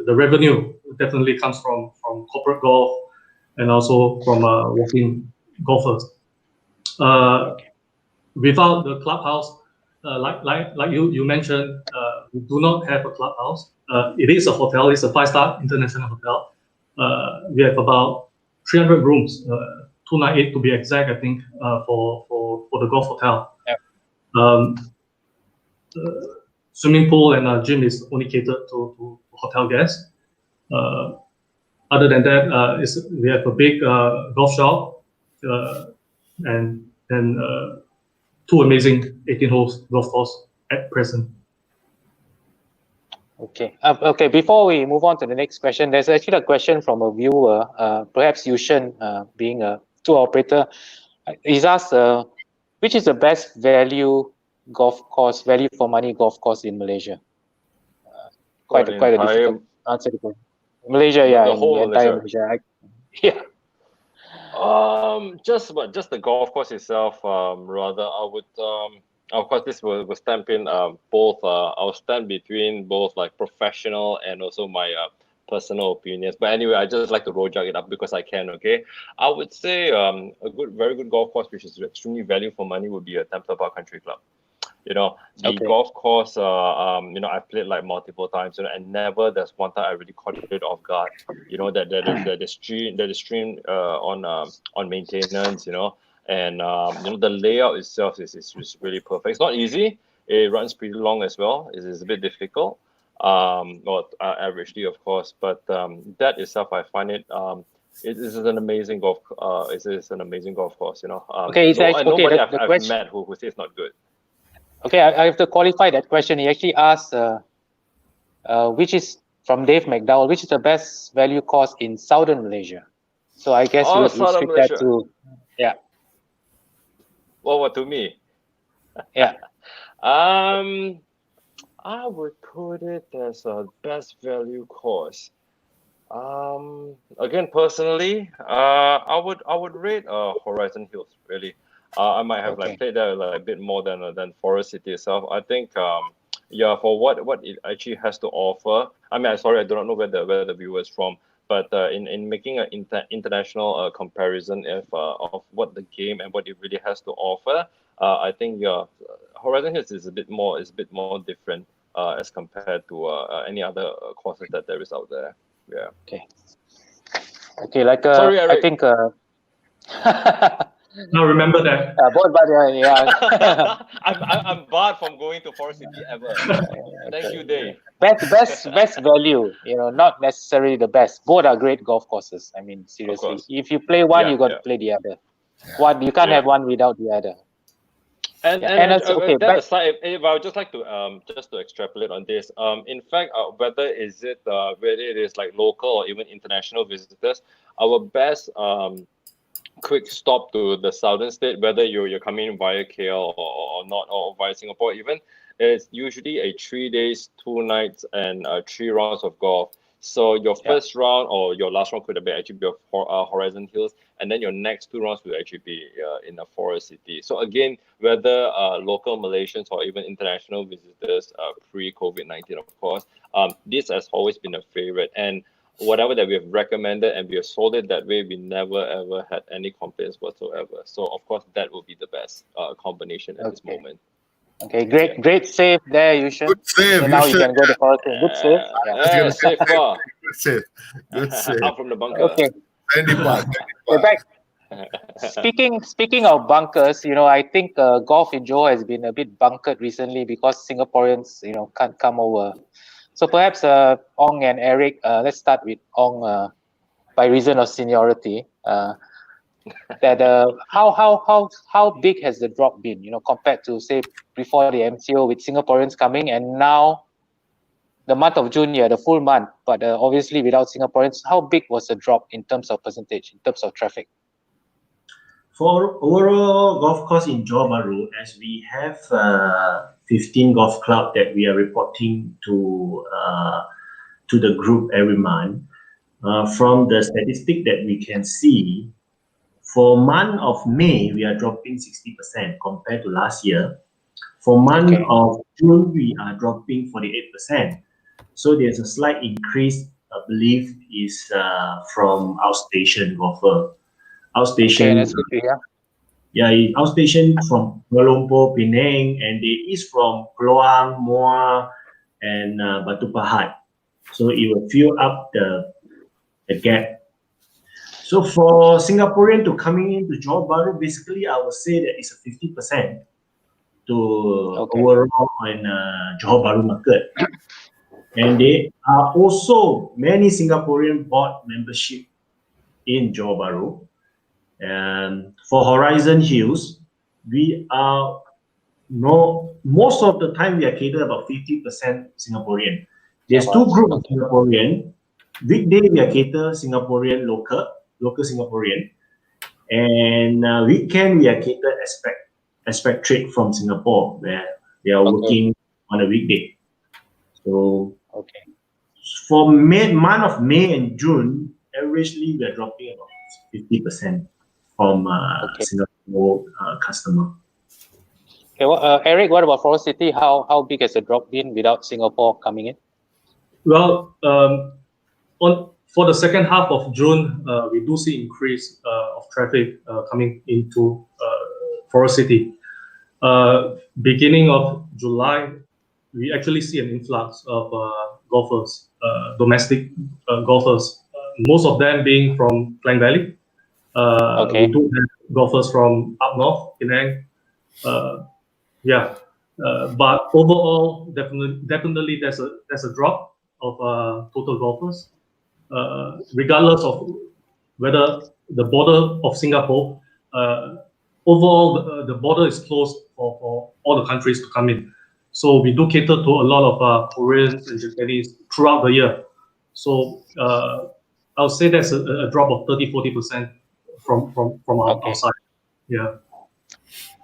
the revenue definitely comes from corporate golf and also from walking golfers. Without the clubhouse, like you mentioned, we do not have a clubhouse. It is a hotel. It's a 5-star international hotel. We have about 300 rooms. 298 to be exact, I think, for the golf hotel. Yeah. Swimming pool and gym is only catered to hotel guests. Other than that, we have a big golf shop and 2 amazing 18-hole golf course at present. Okay. Okay. Before we move on to the next question, there's actually a question from a viewer, perhaps Shen, being a tour operator. He's asked, which is the best value for money golf course in Malaysia? Quite a difficult answer to go. Malaysia, yeah, the whole entire Malaysia. Yeah. Just the golf course itself. Rather, I would. Of course, this will stamp in both. I'll stand between both like professional and also my personal opinions. But anyway, I just like to rojak it up because I can. Okay, I would say very good golf course, which is extremely value for money, would be a Templer Park Country Club. You know, the golf course. I've played like multiple times, and never there's one time I really caught it off guard. You know that the stream on maintenance. You know. And the layout itself is really perfect. It's not easy. It runs pretty long as well. It is a bit difficult, averagely, of course. But that itself, I find it. It is an amazing golf. It is an amazing golf course. You know. Nobody I've met who says it's not good. Okay, I have to qualify that question. He actually asked, which is from Dave McDowell, which is the best value course in Southern Malaysia? So I guess you restrict that to, yeah. Well, what to me? Yeah. I would put it as a best value course. Again, personally, I would rate Horizon Hills. Really, I might have played there a bit more than Forest City itself. I think, for what it actually has to offer. I mean, I do not know where the viewer is from. But in making an international comparison of what the game and what it really has to offer, I think Horizon Hills is a bit more different as compared to any other courses that there is out there. Yeah. Okay. Like sorry, Eric. I think. No, remember that. Yeah. I'm barred from going to Forest City ever. Thank you, Dave. Best value, not necessarily the best. Both are great golf courses. I mean, seriously, if you play one, you got to play the other. One, you can't have one without the other. And also, okay, that aside, if I would just like to just to extrapolate on this, in fact, whether it is like local or even international visitors, our best quick stop to the southern state, whether you're coming via KL or not, or via Singapore even, it's usually a 3 days, 2 nights, and 3 rounds of golf. So your first round or your last round could have actually be Horizon Hills, and then your next 2 rounds will actually be in a forest city. So again, whether local Malaysians or even international visitors pre-COVID-19, of course, this has always been a favorite. And whatever that we have recommended and we have sold it that way, we never ever had any complaints whatsoever. So of course that will be the best combination at this moment. Okay, great save there, Yushan. Good save. So now you can go to forest. Good save. Yeah, safe far. Good save. Out from the bunker. Okay. Back. Speaking of bunkers, I think golf in Johor has been a bit bunkered recently because Singaporeans, can't come over. So perhaps Ong and Eric, let's start with Ong by reason of seniority. How big has the drop been? Compared to say before the MCO with Singaporeans coming, and now the month of June, the full month, but obviously without Singaporeans, how big was the drop in terms of percentage, in terms of traffic? For overall golf course in Johor Bahru, as we have 15 golf club that we are reporting to the group every month, from the statistic that we can see, for month of May, we are dropping 60% compared to last year. For month of June, we are dropping 48%. So there's a slight increase, I believe, is from outstation golfer. Outstation, outstation from Kuala Lumpur, Penang, and there is from Keluang, Muar, and Batu Pahat. So it will fill up the gap. So for Singaporean to coming into Johor Bahru, basically I would say that it's a 50% to overall in Johor Bahru market. And there are also many Singaporean bought membership in Johor Bahru. And for Horizon Hills, we are most of the time we are catered about 50% Singaporean. There's two groups of Singaporean. Weekday we are catered Singaporean local Singaporean, and weekend we are catered expatriate from Singapore, where they are working on a weekday. So for month of May and June, averagely we are dropping about 50% from Singapore customer. Okay, well, Eric, what about Forest City? How big has the drop been without Singapore coming in? Well, for the second half of June, we do see increase of traffic coming into Forest City. Beginning of July, we actually see an influx of golfers, domestic golfers. Most of them being from Klang Valley. We do have golfers from up north, Penang. But overall, definitely there's a drop of total golfers. Regardless of whether the border of Singapore, overall the border is closed for all the countries to come in. So we do cater to a lot of Koreans and Japanese throughout the year. So I would say there's a drop of 30-40% from our side. Yeah.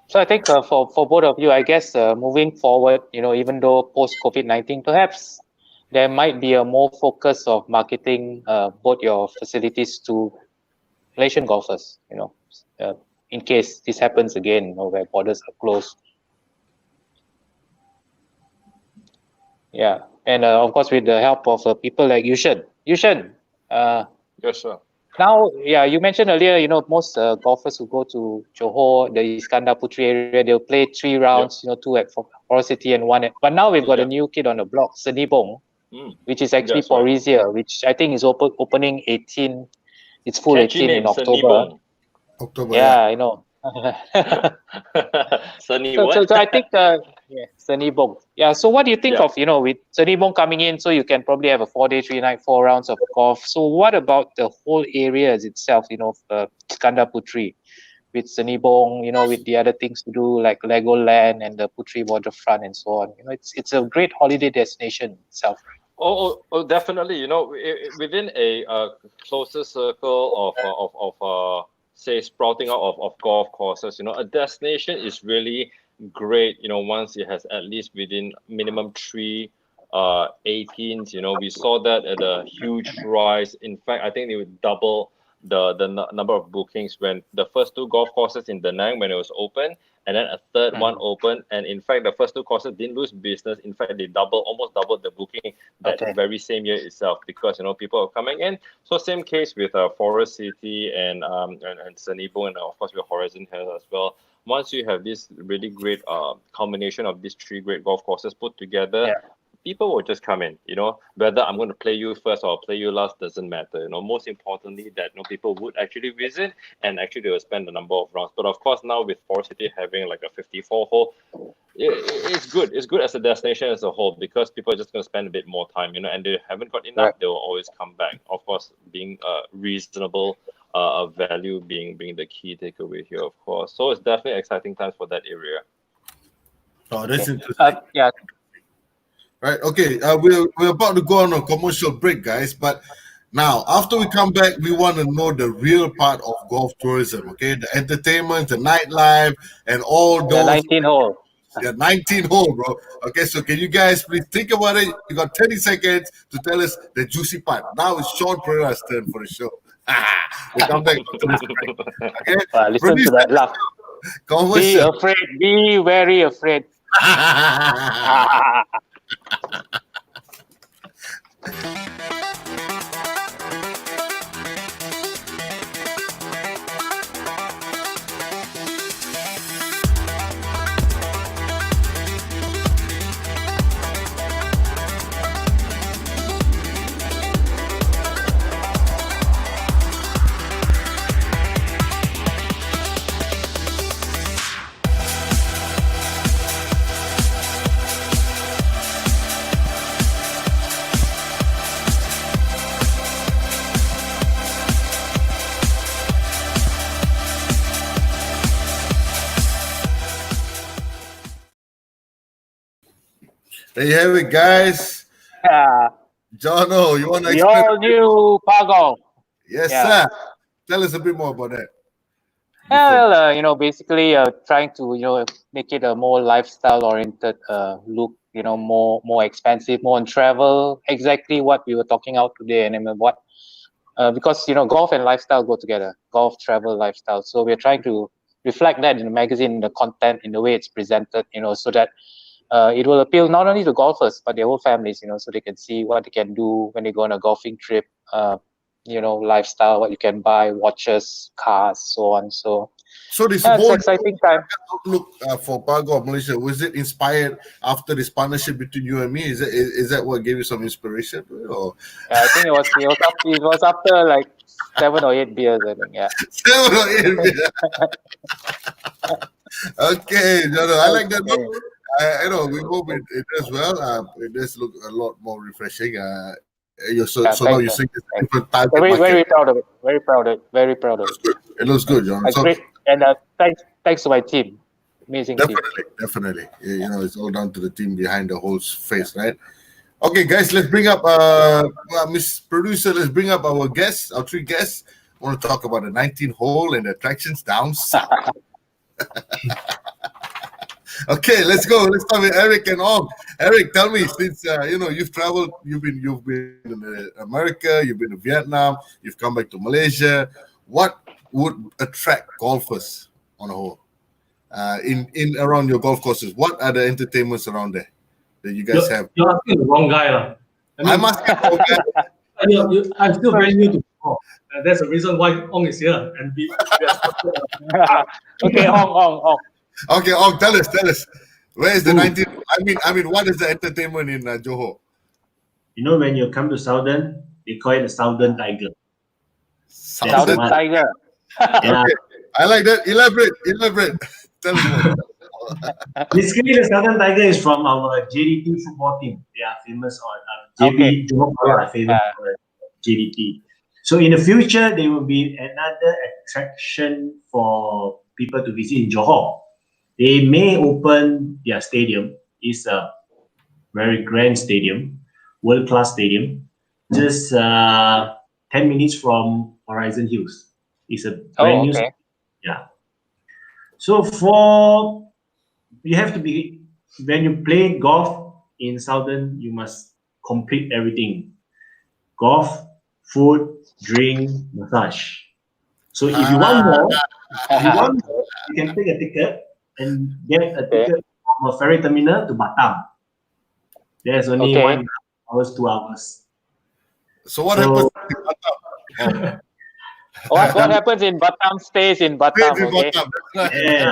So I think for both of you, I guess moving forward, even though post COVID-19, perhaps there might be a more focus of marketing both your facilities to Malaysian golfers, in case this happens again, where borders are closed. Yeah, and of course with the help of people like Yushan. Yushan, yes, sir. Now, you mentioned earlier, most golfers who go to Johor, the Iskandar Puteri area, they'll play 3 rounds, 2 at Forest City and 1 at. But now we've got a new kid on the block, Senibong, which is actually for Rizia, which I think is opening 18. It's full 18 in October. Yeah, I know. Sunny so what? So I think, Senibong. Yeah, so what do you think of, with Senibong coming in, so you can probably have a 4-day, 3-night, 4 rounds of golf. So what about the whole area as itself, Iskandar Puteri? with Senibong, with the other things to do like Legoland and the Puteri waterfront and so on. It's a great holiday destination itself. Definitely. Within a closer circle of say sprouting out of golf courses, a destination is really great. Once it has at least within minimum 3 18s. We saw that at a huge rise. In fact, I think they would double the number of bookings when the first 2 golf courses in Da Nang when it was open, and then a third one open. And in fact, the first 2 courses didn't lose business. In fact, they almost doubled the booking that very same year itself, because people are coming in. So same case with Forest City and Senibong, and of course with Horizon Hill as well. Once you have this really great combination of these 3 great golf courses put together, people will just come in. Whether I'm going to play you first or play you last doesn't matter. Most importantly that people would actually visit, and actually they will spend a number of rounds. But of course now with Forest City having like a 54 hole, it's good. It's good as a destination as a whole, because people are just going to spend a bit more time, and they haven't got enough. They will always come back. Of course, being reasonable value being the key takeaway here, of course. So it's definitely exciting times for that area. Oh, that's interesting. Yeah. Right. Okay. We're about to go on a commercial break, guys. But now, after we come back, we want to know the real part of golf tourism. Okay, the entertainment, the nightlife, and all those. 19 hole. Yeah, 19 hole, bro. Okay, so can you guys please think about it? You got 30 seconds to tell us the juicy part. Now it's Sean Pereira's turn for the show. We come back to this break. Okay. Listen to that laugh. Be afraid. Be very afraid. There you have it, guys. Jono, you want to explain? Your new Pago. Yes, sir. Tell us a bit more about that. Well, basically trying to, make it a more lifestyle-oriented look, more expensive, more on travel, exactly what we were talking about today. And what, because, golf and lifestyle go together, golf, travel, lifestyle. So we're trying to reflect that in the magazine, in the content, in the way it's presented, so that it will appeal not only to golfers, but their whole families, so they can see what they can do when they go on a golfing trip, lifestyle, what you can buy, watches, cars, so on. So this whole exciting time. Outlook for Pago of Malaysia, was it inspired after this partnership between you and me? Is that what gave you some inspiration? Or? I think it was after like 7 or 8 beers, I think. 7 or 8 beers. Okay, Jono, I like that. We hope it does well. It does look a lot more refreshing. Now you're saying it's a different type of market. Very proud of it. Very proud of it. It looks good, John. Great. And thanks to my team. Amazing Definitely. It's all down to the team behind the whole face, right? Okay, guys, let's bring up Miss Producer. Let's bring up our guests, our 3 guests. I want to talk about the 19th hole and the attractions down south. Okay, let's go. Let's start with Eric and Og. Eric, tell me, since you've traveled, you've been in America, you've been to Vietnam, you've come back to Malaysia. What would attract golfers on a whole in around your golf courses? What are the entertainments around there that you guys have? You're asking the wrong guy, I'm asking the wrong guy. I'm still very new to golf. And that's the reason why Ong is here. And we are okay, Ong. Okay, tell us. Where is the 19th? I mean, what is the entertainment in Johor? When you come to Southern, they call it the Southern Tiger. Southern Tiger. Yeah. Okay. I like that. Elaborate. Tell me more. Basically, the Southern Tiger is from our JDT football team. They are famous on JB Johor are famous for JDT. So in the future, there will be another attraction for people to visit in Johor. They may open their stadium. It's a very grand stadium, world-class stadium, just 10 minutes from Horizon Hills. It's a brand new stadium. Yeah. So you have to be, when you play golf in Southern, you must complete everything. Golf, food, drink, massage. So if you want more, you can take a ticket and get a ticket from a ferry terminal to Batam. There's only 1 hour, 2 hours. So what happens in Batam? What happens in Batam stays in Batam. Stays in Okay. Batam. Yeah.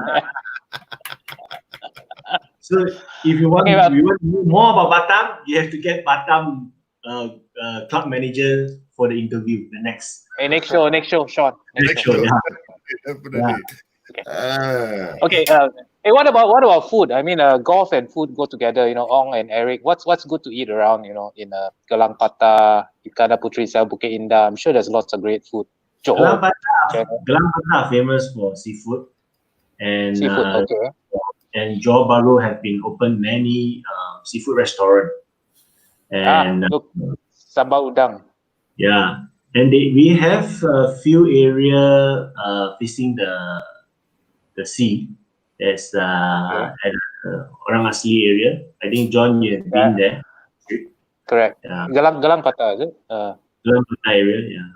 So if you want, to know more about Batam, you have to get Batam club manager for the interview. The next. Next show, Sean. Next show. Yeah. Definitely. Okay. Hey, what about food? I mean, golf and food go together. You know, Ong and Eric. What's good to eat around? You know, in Gelang Patah, Iskandar Puteri, Bukit Indah. I'm sure there's lots of great food. Gelang Patah famous for seafood, and and Johor Bahru have been opened many seafood restaurants. And look, sambal udang. Yeah, and we have a few area facing the sea. There's at Orang Asli area. I think John, you have been there. Correct. Yeah. Gelang Patah, is it? Gelang Patah area, yeah.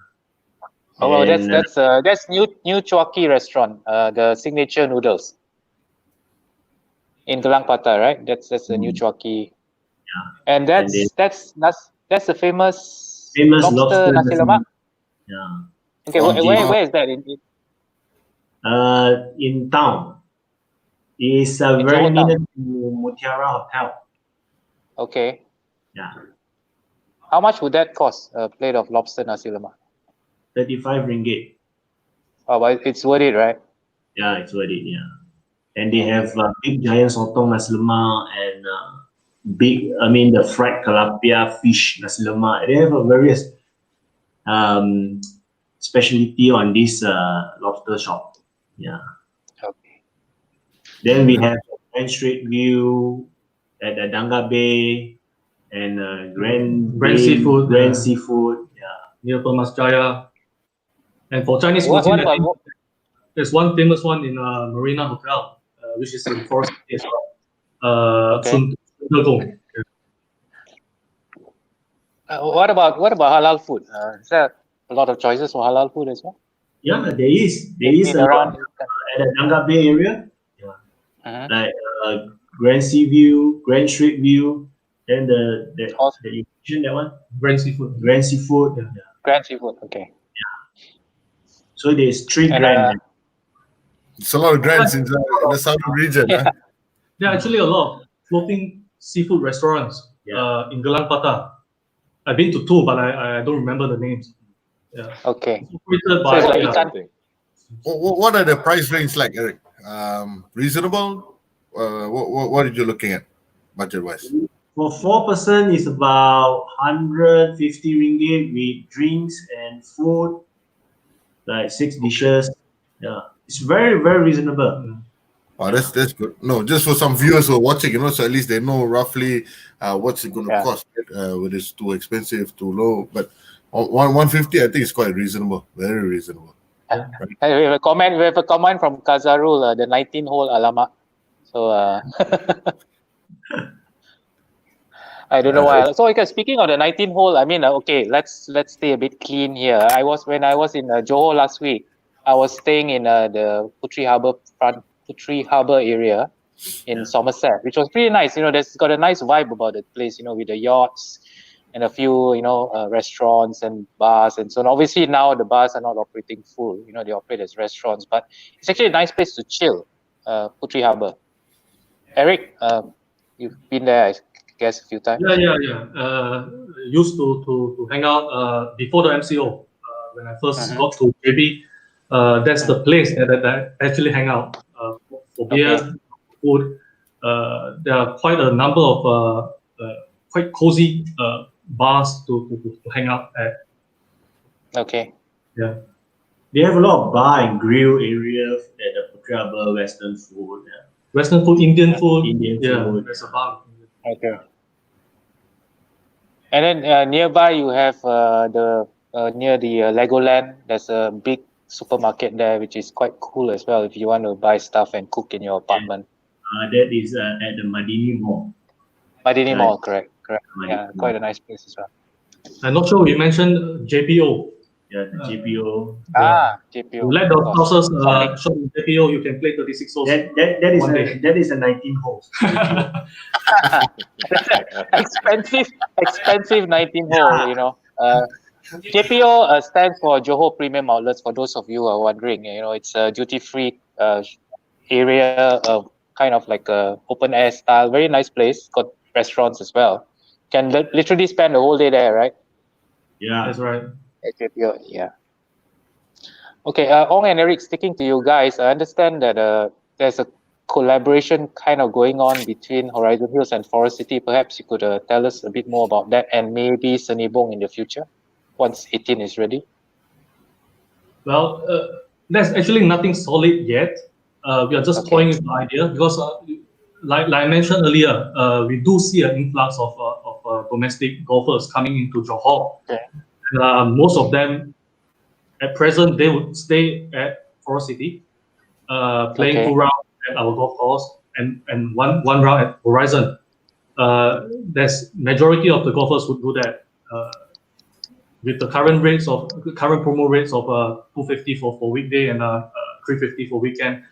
Oh, and, that's new Chuaki restaurant. The signature noodles in Gelang Patah, right? That's a new Chuaki. Yeah. And that's the famous lobster nasi lemak. Yeah. Okay, where is that in town? It's very near to Mutiara Hotel. Okay. Yeah. How much would that cost? A plate of lobster nasi lemak? 35 ringgit. Oh, but it's worth it, right? Yeah, it's worth it. Yeah. And they have big giant sotong nasi lemak and the fried tilapia fish nasi lemak. They have a various specialty on this lobster shop. Yeah. Okay. Then we have Grand Street View at the Danga Bay and Grand Seafood. Grand Seafood. Yeah. Near Thomas Jaya. And for Chinese cuisine, there's one famous one in Marina Hotel, which is in Forest City as well. What about halal food? Is there a lot of choices for halal food as well? Yeah, there is. There is around at the Danga Bay area. Yeah. Like Grand Sea View, Grand Street View, then the you mentioned that one. Grand Seafood. Grand Seafood. Yeah. Grand Seafood. Okay. Yeah. So there's 3 grand. It's a lot of grands in the southern region. Yeah. There are actually a lot of floating seafood restaurants in Gelang Patah. I've been to 2, but I don't remember the names. Yeah. Okay. What are the price range like, Eric? Reasonable? What are you looking at, budget-wise? For 4 person, it's about 150 ringgit with drinks and food, like 6 dishes. Yeah, it's very, very reasonable. Oh, that's good. No, just for some viewers who are watching, so at least they know roughly what's it going to cost. Whether it's too expensive, too low, but 150, I think is quite reasonable. Very reasonable. Right? We have a comment from Kazarul, the 19-hole alamak. So I don't know why. So speaking of the 19-hole, I mean, okay, let's stay a bit clean here. When I was in Johor last week, I was staying in the Puteri Harbour area in Somerset, which was pretty nice. There's got a nice vibe about the place. With the yachts and a few restaurants and bars and so on. Obviously now the bars are not operating full. They operate as restaurants, but it's actually a nice place to chill. Puteri Harbour. Eric, you've been there, I guess, a few times. Yeah. Used to hang out before the MCO. When I first got to JB, that's the place that I actually hang out for beer, food. There are quite a number of quite cozy bars to hang out at. Okay. Yeah. They have a lot of bar and grill area at the Pereira, Western food. Yeah. Western food, Indian food. Indian Yeah, food. there's a bar. Okay. And then nearby you have the near the Legoland. There's a big supermarket there, which is quite cool as well. If you want to buy stuff and cook in your apartment. That is at the Madini Mall. Madini Right. Mall, correct. Madini Yeah, Mall. quite a nice place as well. I'm not sure we mentioned JPO. Yeah, the JPO. JPO. Let the of course. houses Sorry. shop in JPO. You can play 36 holes. One day. That is a 19 holes. expensive 19 hole, you know. JPO stands for Johor Premium Outlets. For those of you who are wondering, you know, it's a duty-free area, kind of like a open air style. Very nice place. Got restaurants as well. Can literally spend the whole day there, right? Yeah, That's right. At JPO, yeah. Okay, Ong and Eric, sticking to you guys, I understand that there's a collaboration kind of going on between Horizon Hills and Forest City. Perhaps you could tell us a bit more about that, and maybe Senibong in the future, once 18 is ready. Well, there's actually nothing solid yet. We are just toying with the idea because, like I mentioned earlier, we do see an influx of domestic golfers coming into Johor. Okay. Most of them, at present, they would stay at Forest City, playing 2 rounds at our golf course and one round at Horizon. There's majority of the golfers would do that. With the current promo rates of 250 for weekday and 350 for weekend,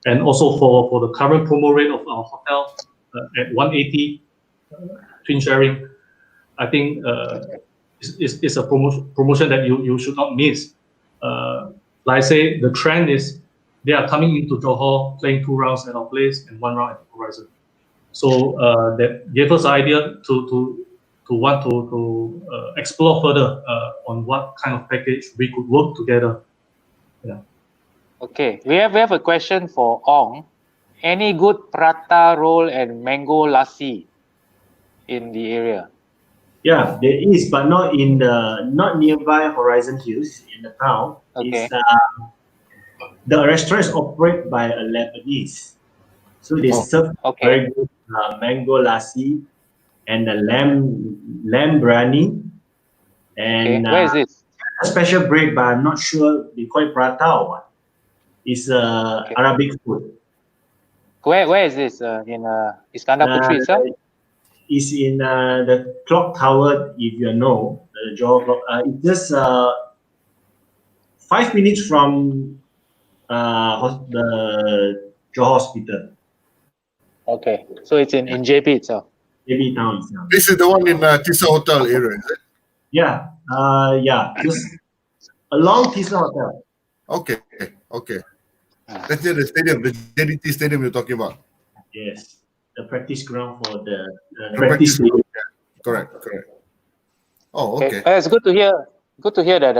and also for the current promo rate of our hotel at 180 twin sharing, I think it's a promotion that you should not miss. Like I say, the trend is they are coming into Johor, playing 2 rounds at our place and 1 round at Horizon. So that gave us the idea to want to explore further on what kind of package we could work together. Yeah. Okay, we have a question for Ong. Any good prata roll and mango lassi in the area? Yeah, there is, but not nearby Horizon Hills in the town. Okay. The restaurant is operated by a Lebanese, so they serve very good mango lassi and the lamb biryani. And where is this? A special bread, but I'm not sure they call it prata or what. It's Arabic food. Where is this? In Iskandar Puteri itself? It's in the clock tower, if you know the Johor clock. It's just 5 minutes from the Johor hospital. Okay, so it's in JP itself. JP town itself. This is the one in Tisa Hotel area, is it? Yeah, just along Tisa Hotel. Okay. That's the stadium, the JDT stadium you're talking about. Yes, the practice ground for the practice stadium. Correct. Oh, okay. It's good to hear. Good to hear that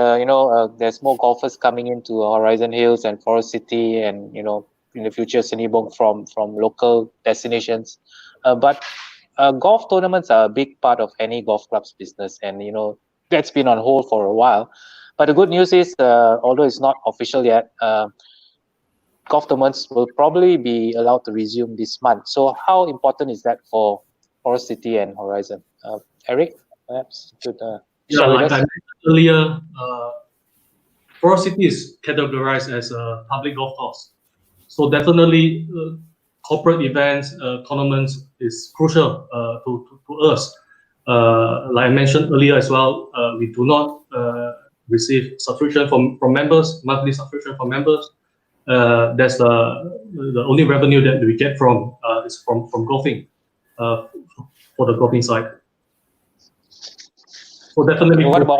there's more golfers coming into Horizon Hills and Forest City, and in the future Senibong from local destinations. But golf tournaments are a big part of any golf club's business, and that's been on hold for a while. But the good news is, although it's not official yet, golf tournaments will probably be allowed to resume this month. So how important is that for Forest City and Horizon? Eric, perhaps you could share with us? I mentioned earlier, Forest City is categorized as a public golf course. So definitely corporate events, tournaments is crucial to us. Like I mentioned earlier as well, we do not receive subscription from members, monthly subscription from members. That's the only revenue that we get from is from golfing for the golfing side. So definitely. What about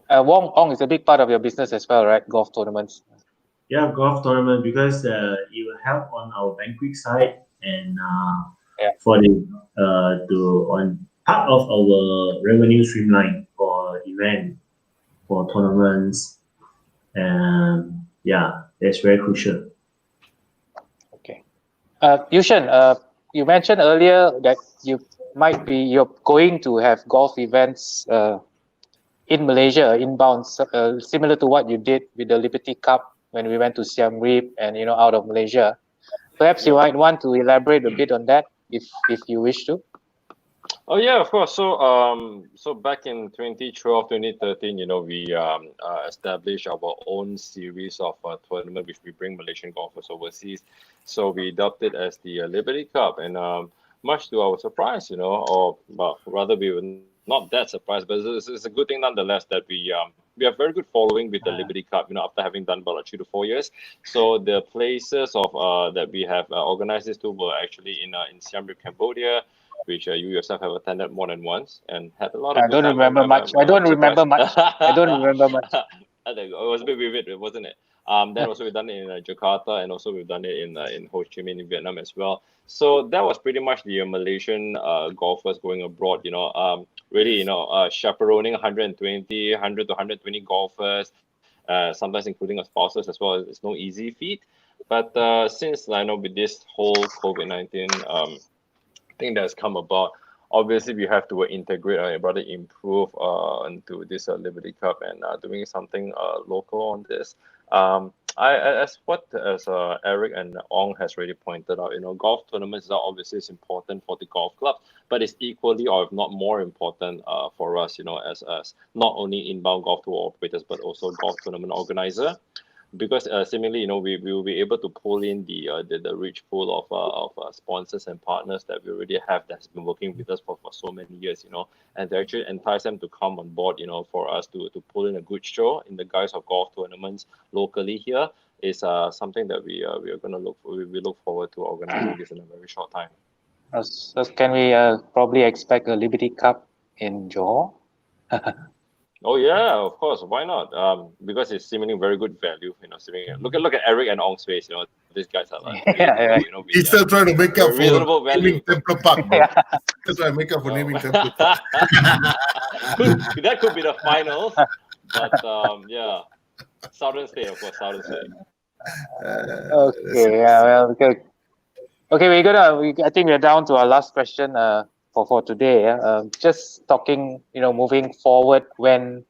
Ong? Ong is a big part of your business as well, right? Golf tournaments. Yeah, golf tournament, because it will help on our banquet side and for the on part of our revenue streamline for event, for tournaments, and that's very crucial. Okay, Shen, you mentioned earlier that you're going to have golf events in Malaysia, inbound, similar to what you did with the Liberty Cup when we went to Siem Reap and out of Malaysia. Perhaps you might want to elaborate a bit on that if you wish to. Oh yeah, of course. So back in 2012, 2013, we established our own series of tournament which we bring Malaysian golfers overseas. So we dubbed it as the Liberty Cup, and much to our surprise, or well, rather we were not that surprised, but it's a good thing nonetheless that we have very good following with the Liberty Cup. After having done about 3 to 4 years, so the places of that we have organized this to were actually in Siem Reap, Cambodia, which you yourself have attended more than once and had a lot of I good don't time. remember much. I don't remember much. I don't remember much. I think it was a bit vivid, wasn't it? Then also we've done it in Jakarta, and also we've done it in Ho Chi Minh in Vietnam as well. So that was pretty much the Malaysian golfers going abroad. Really, chaperoning 100 to 120 golfers, sometimes including our spouses as well. It's no easy feat. But since I know with this whole COVID-19 thing that's come about, obviously we have to integrate and rather improve into this Liberty Cup and doing something local on this. As Eric and Ong has already pointed out, golf tournaments are obviously important for the golf clubs, but it's equally or if not more important for us, as not only inbound golf tour operators but also golf tournament organizer. Because seemingly, we will be able to pull in the rich pool of sponsors and partners that we already have that's been working with us for so many years, and to actually entice them to come on board, for us to pull in a good show in the guise of golf tournaments locally here is something that we are going to look forward to organizing this in a very short time. So can we probably expect a Liberty Cup in Johor? Oh yeah, of course. Why not? Because it's seemingly very good value. Look at Eric and Ong's face. These guys are like reasonable, He's still trying to make up for reasonable value. naming Temple Park, bro. Still trying to make up for naming Temple Park. That could be the finals, but yeah, Southern State, of course, Southern State. Okay, well, okay, I think we're down to our last question for today. Just talking, moving forward, when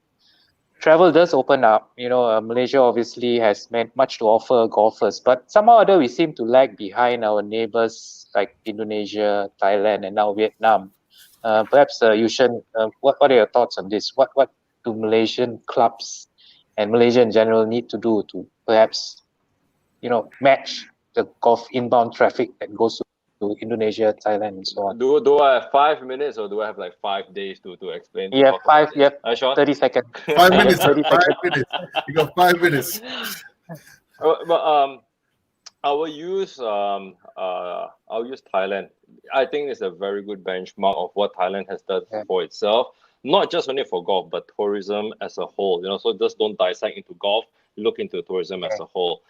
travel does open up, Malaysia obviously has much to offer golfers, but somehow or other we seem to lag behind our neighbors like Indonesia, Thailand, and now Vietnam. Perhaps Shen, what are your thoughts on this? What do Malaysian clubs and Malaysia in general need to do to perhaps match the golf inbound traffic that goes to Indonesia, Thailand, and so on? Do I have 5 minutes or do I have like 5 days to explain? You have 30 seconds. 5 minutes. 5 minutes. You got 5 minutes. But I'll use Thailand. I think it's a very good benchmark of what Thailand has done for itself, not just only for golf but tourism as a whole. So just don't dissect into golf. Look into tourism as a whole.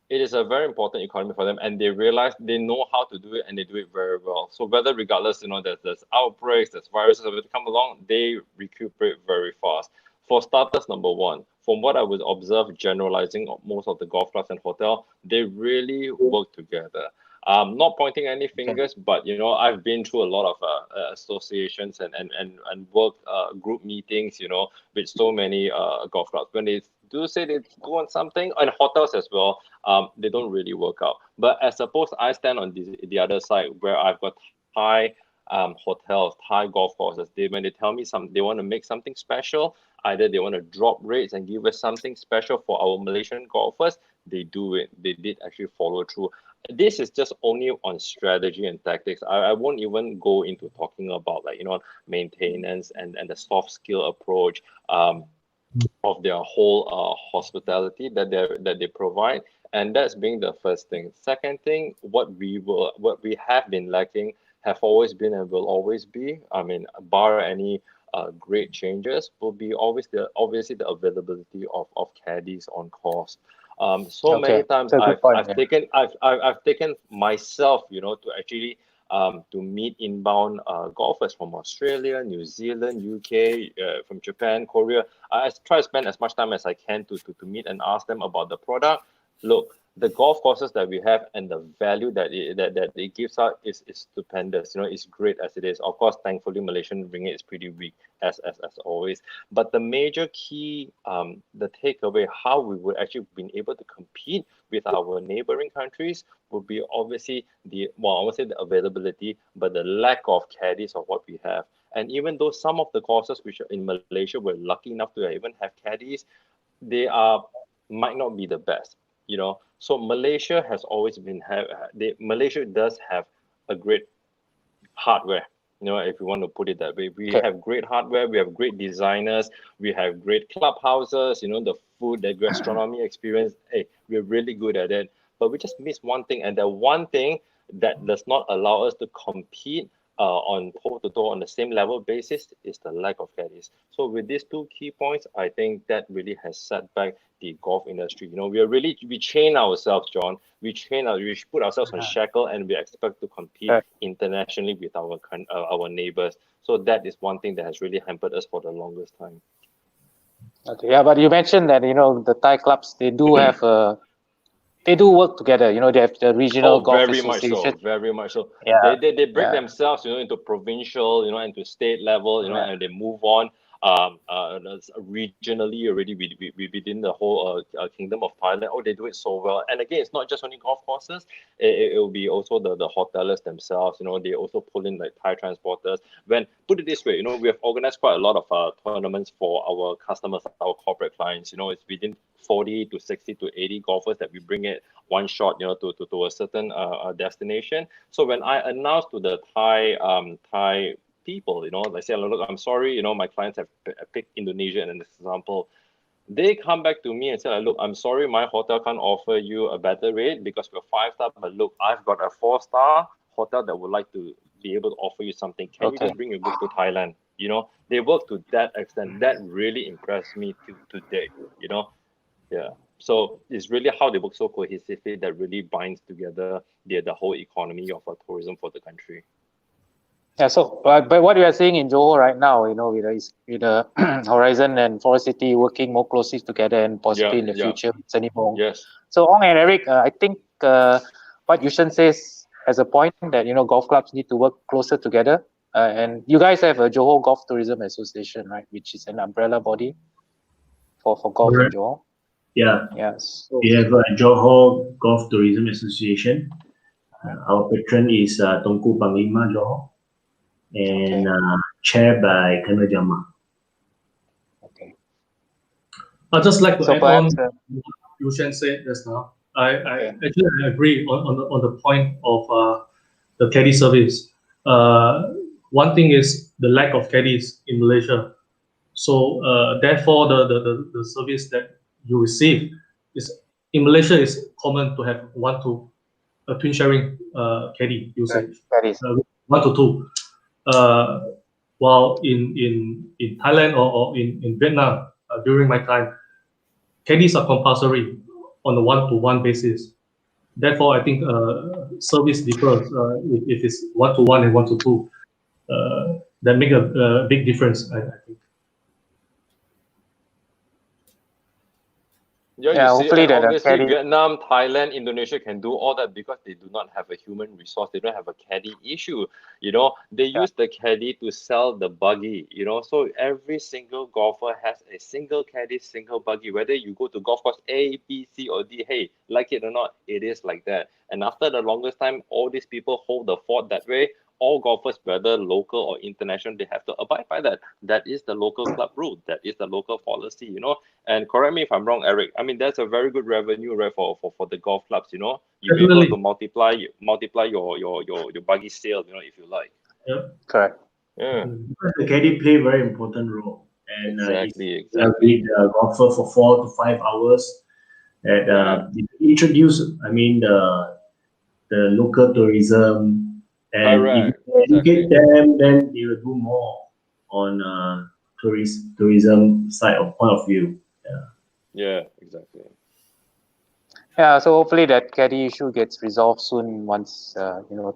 It is a very important economy for them, and they realize they know how to do it, and they do it very well. So whether regardless, there's outbreaks, there's viruses that come along, they recuperate very fast. For starters, number one, from what I would observe, generalizing most of the golf clubs and hotel, they really work together. Not pointing any fingers, but I've been through a lot of associations and work group meetings, with so many golf clubs. When they do say they go on something, and hotels as well, they don't really work out. But as opposed, I stand on the other side where I've got Thai hotels, Thai golf courses. When they tell me they want to make something special, either they want to drop rates and give us something special for our Malaysian golfers, they do it. They did actually follow through. This is just only on strategy and tactics. I won't even go into talking about maintenance and the soft skill approach of their whole hospitality that they provide, and that's being the first thing. Second thing, what we have been lacking, have always been and will always be, bar any great changes, will be obviously the availability of caddies on course. Many times I've taken myself, to actually to meet inbound golfers from Australia, New Zealand, UK, from Japan, Korea. I try to spend as much time as I can to meet and ask them about the product. Look, the golf courses that we have and the value that it gives out is stupendous. It's great as it is. Of course, thankfully, Malaysian ringgit is pretty weak as always. But the major key, the takeaway, how we would actually been able to compete with our neighboring countries would be obviously I won't say the availability, but the lack of caddies of what we have. And even though some of the courses which are in Malaysia were lucky enough to even have caddies, they might not be the best. So Malaysia has always been Malaysia does have a great hardware, if you want to put it that way. We have great hardware, we have great designers, we have great clubhouses, the food, the gastronomy experience. We're really good at it, but we just miss one thing, and the one thing that does not allow us to compete on toe-to-toe on the same level basis is the lack of caddies. So with these two key points, I think that really has set back the golf industry. We chain ourselves, John. We put ourselves on shackle, and we expect to compete internationally with our neighbors. So that is one thing that has really hampered us for the longest time. Okay, yeah, but you mentioned that the Thai clubs, they do have they do work together. They have the regional golf association. Very much so. Yeah. They break themselves, into provincial, into state level, and they move on. Regionally already within the whole kingdom of Thailand. They do it so well. And again, it's not just only golf courses. It will be also the hoteliers themselves. They also pull in like Thai transporters. Put it this way, we have organized quite a lot of tournaments for our customers, our corporate clients. It's within 40 to 60 to 80 golfers that we bring it one shot, to a certain destination. So when I announced to the Thai people, they say, look, I'm sorry, my clients have picked Indonesia as an example. They come back to me and say, look, I'm sorry, my hotel can't offer you a better rate because we're 5-star, but look, I've got a 4-star hotel that would like to be able to offer you something. Can you just bring your group to Thailand? They work to that extent. That really impressed me today, Yeah. So it's really how they work so cohesively that really binds together the whole economy of tourism for the country. Yeah, so but what we are seeing in Johor right now, with the Horizon and Forest City working more closely together and possibly in the future, Senibong. Yes. So Ong and Eric, I think what Yushen says has a point that golf clubs need to work closer together. And you guys have a Johor Golf Tourism Association, right, which is an umbrella body for golf in Johor. Yeah. Yes. We have a Johor Golf Tourism Association. Our patron is Tunku Panglima Johor, and chaired by Colonel Jama. Okay. I'd just like to add on what Yushen said just now. I actually agree on the point of the caddy service. One thing is the lack of caddies in Malaysia. So therefore, the service that you receive is in Malaysia is common to have twin sharing caddy usage. 1 to 2. While in Thailand or in Vietnam during my time, caddies are compulsory on a 1-to-1 basis. Therefore, I think service differs if it's 1-to-1 and 1-to-2. That make a big difference, I think. Yeah, hopefully obviously Vietnam, Thailand, Indonesia can do all that because they do not have a human resource. They don't have a caddy issue. They use the caddy to sell the buggy. So every single golfer has a single caddy, single buggy. Whether you go to golf course A, B, C, or D, hey, like it or not, it is like that. And after the longest time, all these people hold the fort that way. All golfers, whether local or international, they have to abide by that. That is the local club rule. That is the local policy, And correct me if I'm wrong, Eric. I mean, that's a very good revenue, right, for the golf clubs, You're able to multiply your buggy sale, if you like. Yeah. Correct. Yeah. Because the caddy play a very important role. And exactly. With the golfer for 4 to 5 hours, that introduce, the local tourism. And if you educate them, then they will do more on tourism side of point of view. Yeah, exactly. Yeah, so hopefully that caddy issue gets resolved soon once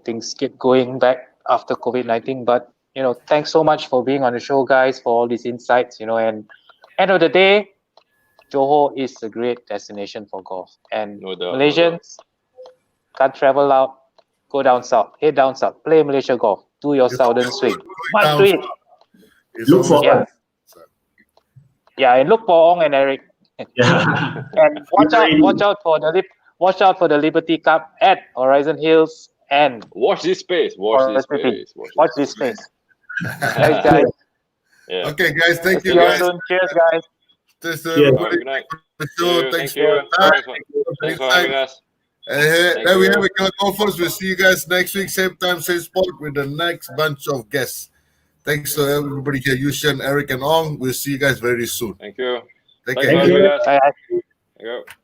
things get going back after COVID-19. But thanks so much for being on the show, guys, for all these insights. And end of the day, Johor is a great destination for golf. And No doubt, Malaysians can't travel out, go down south, head down south, play Malaysia golf, do your southern swing. Must do it. Look for us. Yeah, and look for Ong and Eric. Yeah. And watch out for the Liberty Cup at Horizon Hills and Watch this space. Watch this space. Thanks, guys. Yeah. Okay, guys. Thank you, See you guys. soon. Cheers, guys. Thanks to Yeah. everybody. Good night. Thanks Thank you. for Thanks for having us. And here, Thank there we you. have it, golfers. We'll see you guys next week, same time, same spot, with the next bunch of guests. Thanks to everybody here, Yushan, Eric, and Ong. We'll see you guys very soon. Thank you. Take Thanks care. for having us. Bye. Thank you.